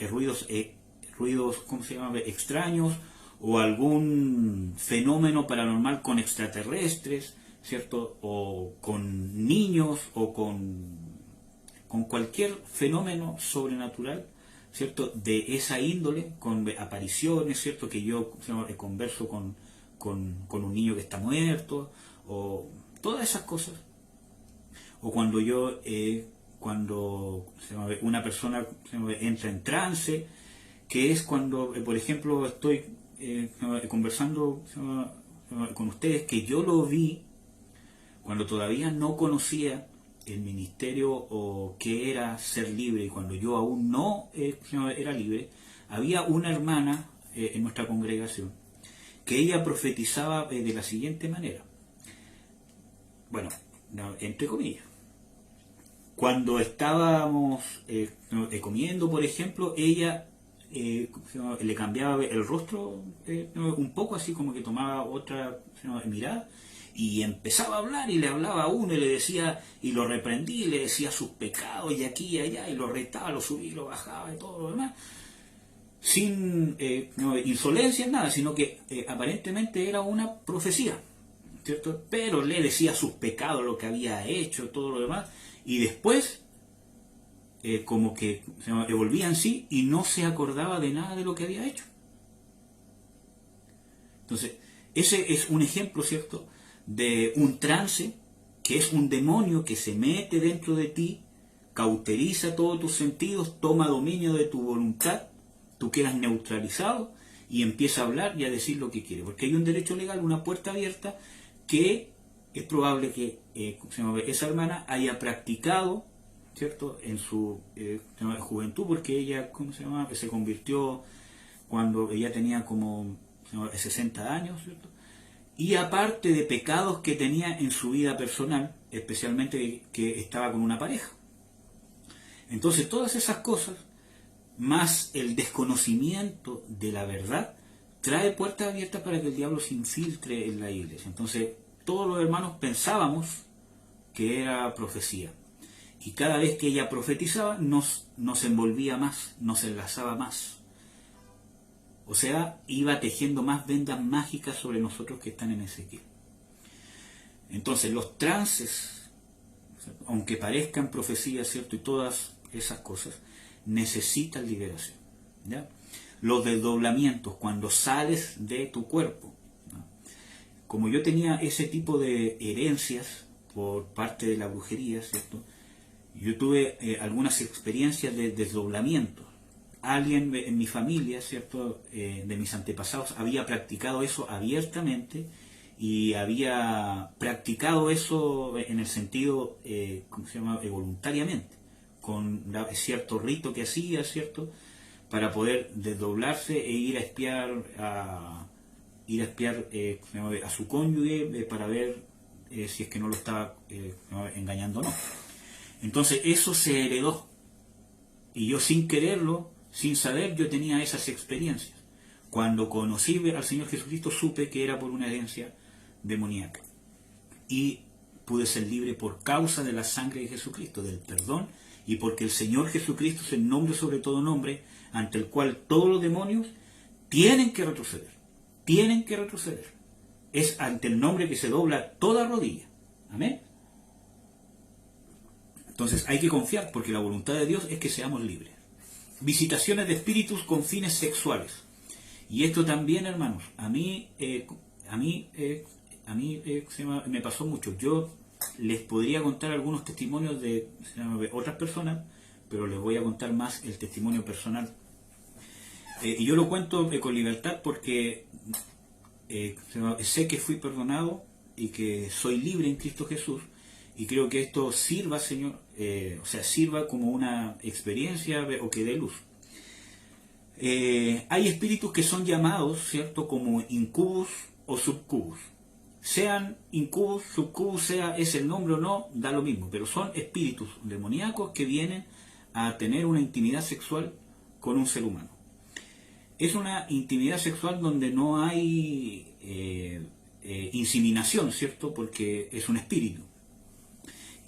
ruidos, ¿cómo se llama?, extraños, o algún fenómeno paranormal con extraterrestres, ¿cierto?, o con niños, o con cualquier fenómeno sobrenatural, ¿cierto?, de esa índole, con apariciones, ¿cierto?, que yo converso con un niño que está muerto, o todas esas cosas. O cuando yo, una persona entra en trance, que es cuando, por ejemplo, estoy conversando con ustedes, que yo lo vi cuando todavía no conocía el ministerio o qué era ser libre, y cuando yo aún no era libre. Había una hermana en nuestra congregación que ella profetizaba de la siguiente manera, bueno, entre comillas. Cuando estábamos comiendo, por ejemplo, ella le cambiaba el rostro un poco, así como que tomaba otra mirada, y empezaba a hablar, y le hablaba a uno, y le decía, y lo reprendía, y le decía sus pecados, y aquí y allá, y lo retaba, lo subía, y lo bajaba, y todo lo demás, sin insolencia, nada, sino que aparentemente era una profecía, ¿cierto? Pero le decía sus pecados, lo que había hecho, todo lo demás, y después como que se volvía en sí y no se acordaba de nada de lo que había hecho. Entonces, ese es un ejemplo, ¿cierto?, de un trance, que es un demonio que se mete dentro de ti, cauteriza todos tus sentidos, toma dominio de tu voluntad, tú quedas neutralizado y empieza a hablar y a decir lo que quiere, porque hay un derecho legal, una puerta abierta, que es probable que esa hermana haya practicado, ¿cierto?, en su juventud, porque ella, se convirtió cuando ella tenía como 60 años, ¿cierto?, y aparte de pecados que tenía en su vida personal, especialmente que estaba con una pareja. Entonces, todas esas cosas, más el desconocimiento de la verdad, trae puertas abiertas para que el diablo se infiltre en la iglesia. Entonces, todos los hermanos pensábamos que era profecía, y cada vez que ella profetizaba nos envolvía más, nos enlazaba más, o sea, iba tejiendo más vendas mágicas sobre nosotros que están en Ezequiel. Entonces, los trances, aunque parezcan profecías, ¿cierto?, y todas esas cosas, necesitan liberación, ¿ya? Los desdoblamientos, cuando sales de tu cuerpo, ¿no? Como yo tenía ese tipo de herencias por parte de la brujería, ¿cierto?, yo tuve algunas experiencias de desdoblamiento. Alguien en mi familia, ¿cierto?, de mis antepasados, había practicado eso abiertamente, y había practicado eso en el sentido, voluntariamente, con cierto rito que hacía, ¿cierto?, para poder desdoblarse e ir a espiar a su cónyuge, para ver si es que no lo estaba engañando o no. Entonces eso se heredó. Y yo sin quererlo, sin saber, yo tenía esas experiencias. Cuando conocí al Señor Jesucristo supe que era por una herencia demoníaca. Y pude ser libre por causa de la sangre de Jesucristo, del perdón, y porque el Señor Jesucristo es el nombre sobre todo nombre, ante el cual todos los demonios tienen que retroceder. Tienen que retroceder. Es ante el nombre que se dobla toda rodilla. Amén. Entonces hay que confiar, porque la voluntad de Dios es que seamos libres. Visitaciones de espíritus con fines sexuales. Y esto también, hermanos, a mí me pasó mucho. Yo les podría contar algunos testimonios de otras personas, pero les voy a contar más el testimonio personal. Y yo lo cuento con libertad porque sé que fui perdonado y que soy libre en Cristo Jesús, y creo que esto sirva, Señor, sirva como una experiencia o que dé luz. Hay espíritus que son llamados, ¿cierto?, como incubus o subcubus. Sean incubus, subcubus, sea ese el nombre o no, da lo mismo, pero son espíritus demoníacos que vienen a tener una intimidad sexual con un ser humano. Es una intimidad sexual donde no hay inseminación, ¿cierto?, porque es un espíritu.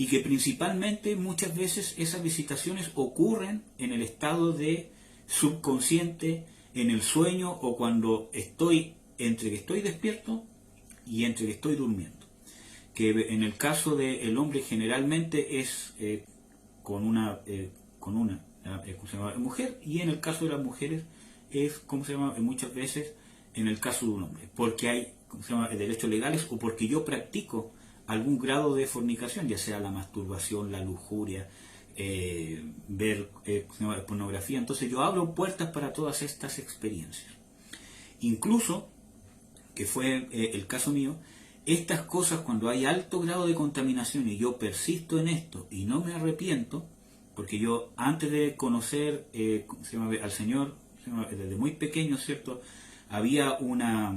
Y que principalmente muchas veces esas visitaciones ocurren en el estado de subconsciente, en el sueño, o cuando estoy entre que estoy despierto y entre que estoy durmiendo. Que en el caso del hombre generalmente es con una mujer, y en el caso de las mujeres es, muchas veces en el caso de un hombre, porque hay derechos legales o porque yo practico algún grado de fornicación, ya sea la masturbación, la lujuria, ver pornografía. Entonces yo abro puertas para todas estas experiencias. Incluso, que fue el caso mío, estas cosas, cuando hay alto grado de contaminación y yo persisto en esto y no me arrepiento, porque yo antes de conocer al Señor, desde muy pequeño, ¿cierto?, había una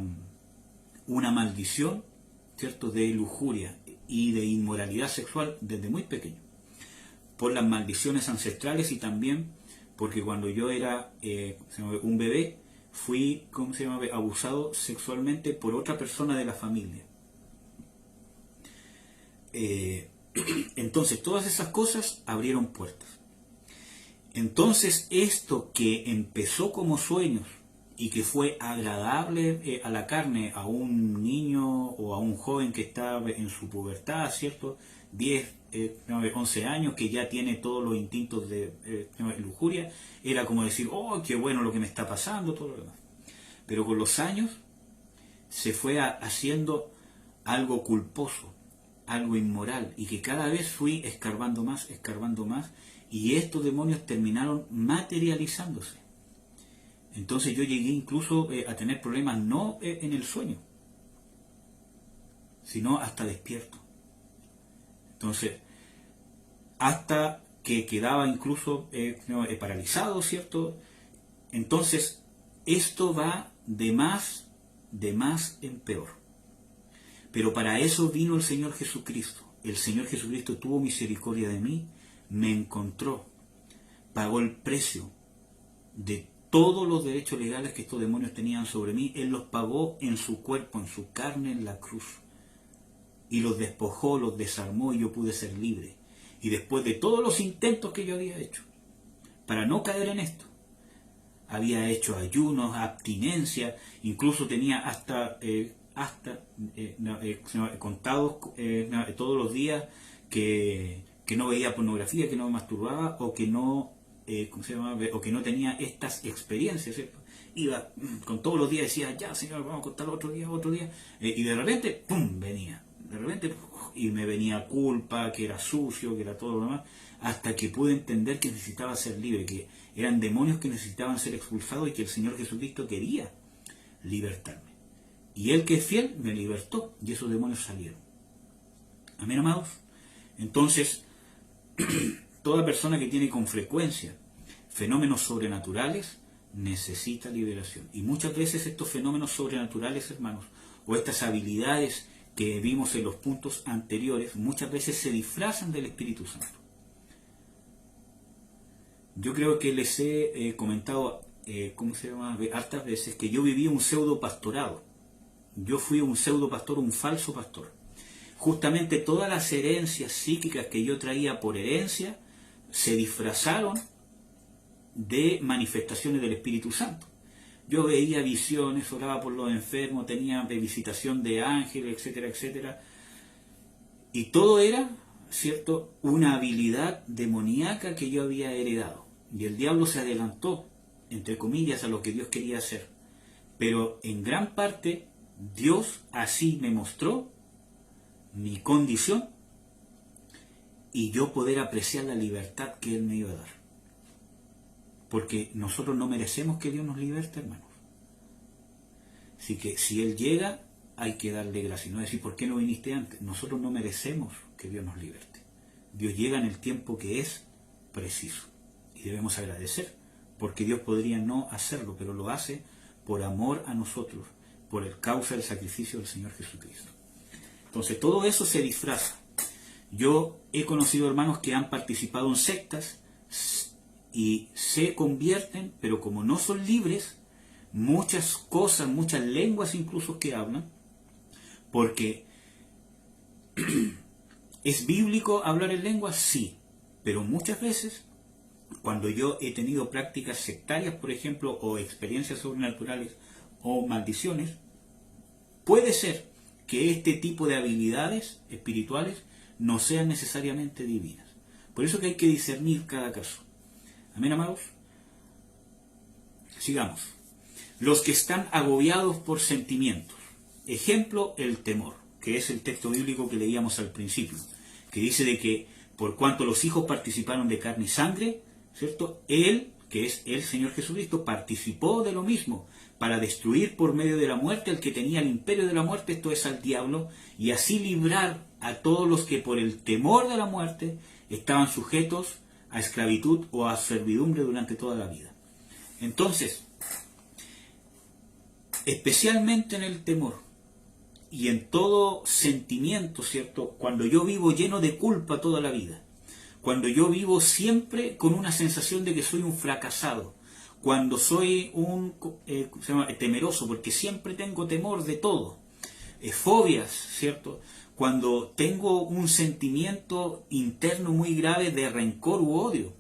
maldición, ¿cierto?, de lujuria y de inmoralidad sexual desde muy pequeño, por las maldiciones ancestrales, y también porque cuando yo era un bebé fui abusado sexualmente por otra persona de la familia. Entonces todas esas cosas abrieron puertas. Entonces esto que empezó como sueños y que fue agradable a la carne, a un niño o a un joven que está en su pubertad, ¿cierto?, 10, 11 años, que ya tiene todos los instintos de lujuria, era como decir, oh, qué bueno lo que me está pasando, todo lo demás. Pero con los años se fue haciendo algo culposo, algo inmoral, y que cada vez fui escarbando más, y estos demonios terminaron materializándose. Entonces yo llegué incluso a tener problemas no en el sueño, sino hasta despierto. Entonces, hasta que quedaba incluso paralizado, ¿cierto? Entonces, esto va de más en peor. Pero para eso vino el Señor Jesucristo. El Señor Jesucristo tuvo misericordia de mí, me encontró, pagó el precio de todos los derechos legales que estos demonios tenían sobre mí. Él los pagó en su cuerpo, en su carne, en la cruz. Y los despojó, los desarmó, y yo pude ser libre. Y después de todos los intentos que yo había hecho para no caer en esto, había hecho ayunos, abstinencia, incluso tenía hasta contados todos los días que no veía pornografía, que no me masturbaba, o que no o que no tenía estas experiencias, ¿cierto? Iba con todos los días, decía, ya Señor, vamos a contar otro día, y de repente, ¡pum!, venía. De repente, y me venía culpa, que era sucio, que era todo lo demás, hasta que pude entender que necesitaba ser libre, que eran demonios que necesitaban ser expulsados y que el Señor Jesucristo quería libertarme. Y Él, que es fiel, me libertó, y esos demonios salieron. Amén, amados. Entonces, toda persona que tiene con frecuencia fenómenos sobrenaturales necesita liberación. Y muchas veces estos fenómenos sobrenaturales, hermanos, o estas habilidades que vimos en los puntos anteriores muchas veces se disfrazan del Espíritu Santo. Yo creo que les he comentado, hartas veces, que yo viví un pseudo pastorado. Yo fui un pseudo pastor, un falso pastor. Justamente todas las herencias psíquicas que yo traía por herencia se disfrazaron de manifestaciones del Espíritu Santo. Yo veía visiones, oraba por los enfermos, tenía visitación de ángeles, etcétera, etcétera. Y todo era, ¿cierto?, una habilidad demoníaca que yo había heredado. Y el diablo se adelantó, entre comillas, a lo que Dios quería hacer. Pero en gran parte, Dios así me mostró mi condición y yo poder apreciar la libertad que Él me iba a dar. Porque nosotros no merecemos que Dios nos liberte, hermanos. Así que si Él llega, hay que darle gracias. No decir, ¿por qué no viniste antes? Nosotros no merecemos que Dios nos liberte. Dios llega en el tiempo que es preciso. Y debemos agradecer, porque Dios podría no hacerlo, pero lo hace por amor a nosotros, por el causa del sacrificio del Señor Jesucristo. Entonces todo eso se disfraza. Yo he conocido hermanos que han participado en sectas y se convierten, pero como no son libres, muchas cosas, muchas lenguas incluso que hablan, porque ¿es bíblico hablar en lenguas? Sí, pero muchas veces, cuando yo he tenido prácticas sectarias, por ejemplo, o experiencias sobrenaturales o maldiciones, puede ser que este tipo de habilidades espirituales no sean necesariamente divinas. Por eso que hay que discernir cada caso. Amén, amados. Sigamos. Los que están agobiados por sentimientos. Ejemplo, el temor, que es el texto bíblico que leíamos al principio, que dice de que por cuanto los hijos participaron de carne y sangre, ¿cierto? Él, que es el Señor Jesucristo, participó de lo mismo, para destruir por medio de la muerte al que tenía el imperio de la muerte, esto es al diablo, y así librar a todos los que por el temor de la muerte estaban sujetos a esclavitud o a servidumbre durante toda la vida. Entonces, especialmente en el temor y en todo sentimiento, ¿cierto? Cuando yo vivo lleno de culpa toda la vida, cuando yo vivo siempre con una sensación de que soy un fracasado, cuando soy un temeroso, porque siempre tengo temor de todo, fobias, ¿cierto? Cuando tengo un sentimiento interno muy grave de rencor u odio.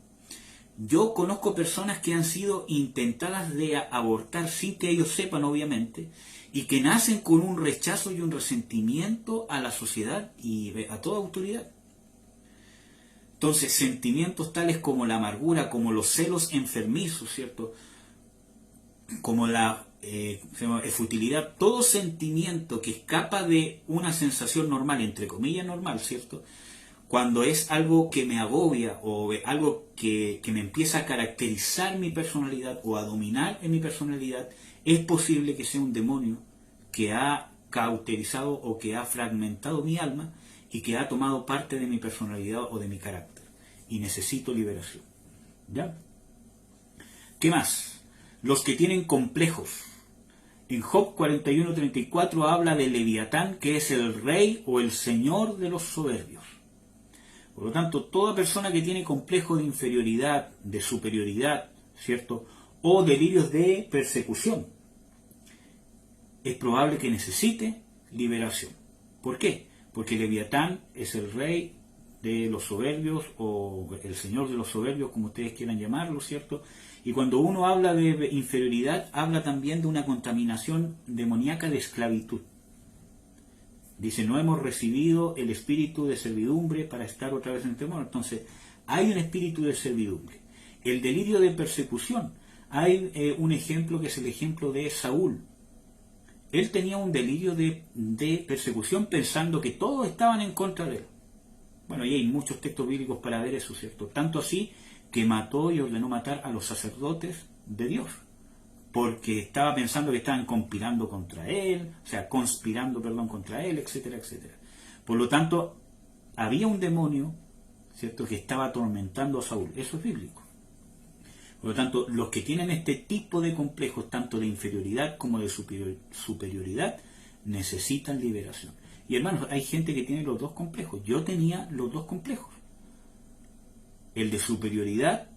Yo conozco personas que han sido intentadas de abortar sin que ellos sepan, obviamente, y que nacen con un rechazo y un resentimiento a la sociedad y a toda autoridad. Entonces, sentimientos tales como la amargura, como los celos enfermizos, ¿cierto? Como la futilidad, todo sentimiento que escapa de una sensación normal, entre comillas normal, ¿cierto? Cuando es algo que me agobia o algo que me empieza a caracterizar mi personalidad o a dominar en mi personalidad, es posible que sea un demonio que ha cauterizado o que ha fragmentado mi alma y que ha tomado parte de mi personalidad o de mi carácter. Y necesito liberación. ¿Ya? ¿Qué más? Los que tienen complejos. En Job 41:34 habla de Leviatán, que es el rey o el señor de los soberbios. Por lo tanto, toda persona que tiene complejo de inferioridad, de superioridad, ¿cierto? O delirios de persecución, es probable que necesite liberación. ¿Por qué? Porque Leviatán es el rey de los soberbios o el señor de los soberbios, como ustedes quieran llamarlo, ¿cierto? Y cuando uno habla de inferioridad, habla también de una contaminación demoníaca de esclavitud. Dice, no hemos recibido el espíritu de servidumbre para estar otra vez en temor. Entonces, hay un espíritu de servidumbre. El delirio de persecución. Hay un ejemplo que es el ejemplo de Saúl. Él tenía un delirio de persecución pensando que todos estaban en contra de él. Bueno, y hay muchos textos bíblicos para ver eso, ¿cierto? Tanto así que mató y ordenó matar a los sacerdotes de Dios, porque estaba pensando que estaban conspirando contra él, contra él, etcétera, etcétera. Por lo tanto, había un demonio, ¿cierto?, que estaba atormentando a Saúl. Eso es bíblico. Por lo tanto, los que tienen este tipo de complejos, tanto de inferioridad como de superioridad, necesitan liberación. Y hermanos, hay gente que tiene los dos complejos. Yo tenía los dos complejos. El de superioridad,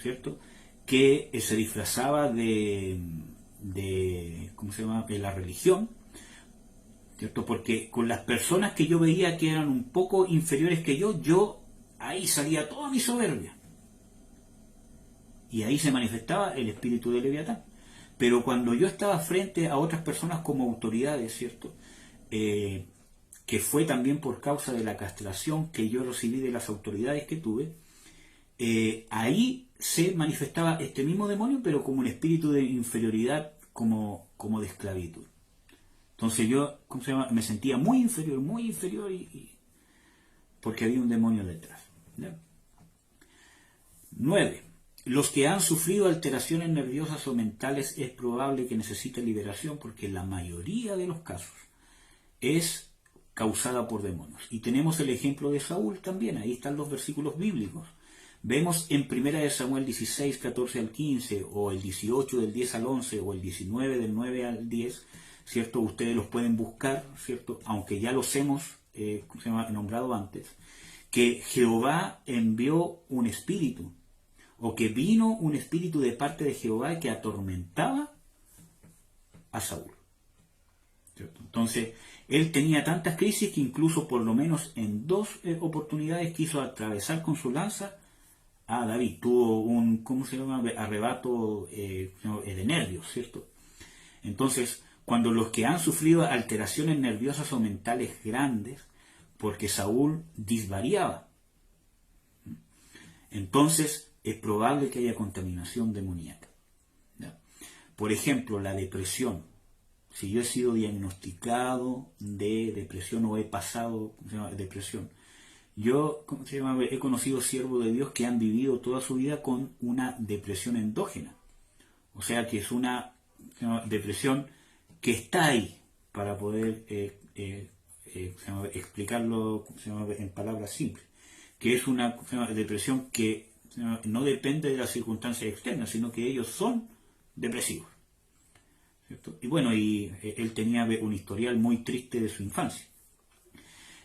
¿cierto? Que se disfrazaba de ¿cómo se llama? De la religión, ¿cierto? Porque con las personas que yo veía que eran un poco inferiores que yo ahí salía toda mi soberbia. Y ahí se manifestaba el espíritu de Leviatán. Pero cuando yo estaba frente a otras personas como autoridades, ¿cierto? Que fue también por causa de la castración que yo recibí de las autoridades que tuve, ahí se manifestaba este mismo demonio, pero como un espíritu de inferioridad, como de esclavitud. Entonces yo, ¿cómo se llama? Me sentía muy inferior, porque había un demonio detrás. ¿Ya? 9. Los que han sufrido alteraciones nerviosas o mentales es probable que necesiten liberación, porque la mayoría de los casos es causada por demonios. Y tenemos el ejemplo de Saúl también, ahí están los versículos bíblicos. Vemos en 1 Samuel 16, 14 al 15, o el 18 del 10 al 11, o el 19 del 9 al 10, ¿cierto? Ustedes los pueden buscar, ¿cierto? Aunque ya los hemos nombrado antes, que Jehová envió un espíritu, o que vino un espíritu de parte de Jehová que atormentaba a Saúl, ¿cierto? Entonces, él tenía tantas crisis que incluso por lo menos en 2 oportunidades quiso atravesar con su lanza a David. Tuvo un, ¿cómo se llama?, arrebato de nervios, ¿cierto? Entonces, cuando los que han sufrido alteraciones nerviosas o mentales grandes, porque Saúl disvariaba, entonces es probable que haya contaminación demoníaca. ¿Ya? Por ejemplo, la depresión. Si yo he sido diagnosticado de depresión o he pasado depresión, yo he conocido siervos de Dios que han vivido toda su vida con una depresión endógena. O sea que es una depresión que está ahí, para poder explicarlo en palabras simples, que es una depresión que no depende de las circunstancias externas, sino que ellos son depresivos, ¿cierto? Y bueno, él tenía un historial muy triste de su infancia.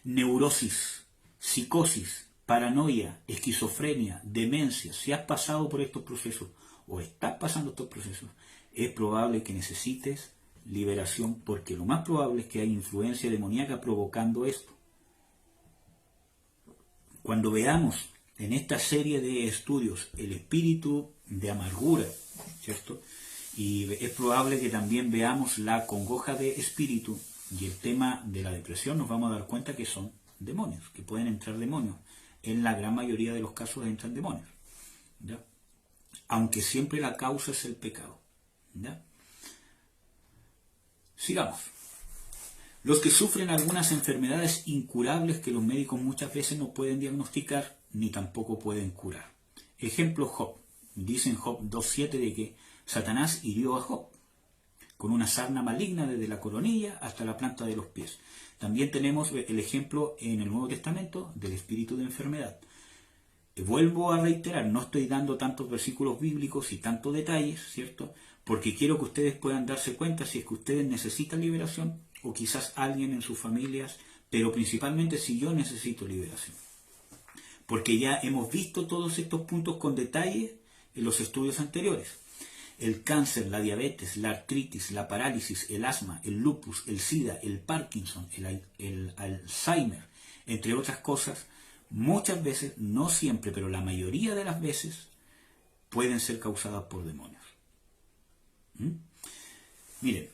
Neurosis, psicosis, paranoia, esquizofrenia, demencia. Si has pasado por estos procesos o estás pasando estos procesos, es probable que necesites liberación, porque lo más probable es que haya influencia demoníaca provocando esto. Cuando veamos en esta serie de estudios el espíritu de amargura, ¿cierto? Y es probable que también veamos la congoja de espíritu y el tema de la depresión, nos vamos a dar cuenta que son demonios, que pueden entrar demonios. En la gran mayoría de los casos entran demonios, ¿ya? Aunque siempre la causa es el pecado, ¿ya? Sigamos. Los que sufren algunas enfermedades incurables que los médicos muchas veces no pueden diagnosticar ni tampoco pueden curar. Ejemplo, Job. Dice en Job 2.7 de que Satanás hirió a Job con una sarna maligna desde la coronilla hasta la planta de los pies. También tenemos el ejemplo en el Nuevo Testamento del espíritu de enfermedad. Vuelvo a reiterar, no estoy dando tantos versículos bíblicos y tantos detalles, ¿cierto? Porque quiero que ustedes puedan darse cuenta si es que ustedes necesitan liberación, o quizás alguien en sus familias, pero principalmente si yo necesito liberación. Porque ya hemos visto todos estos puntos con detalle en los estudios anteriores. El cáncer, la diabetes, la artritis, la parálisis, el asma, el lupus, el SIDA, el Parkinson, el Alzheimer, entre otras cosas, muchas veces, no siempre, pero la mayoría de las veces, pueden ser causadas por demonios. Miren,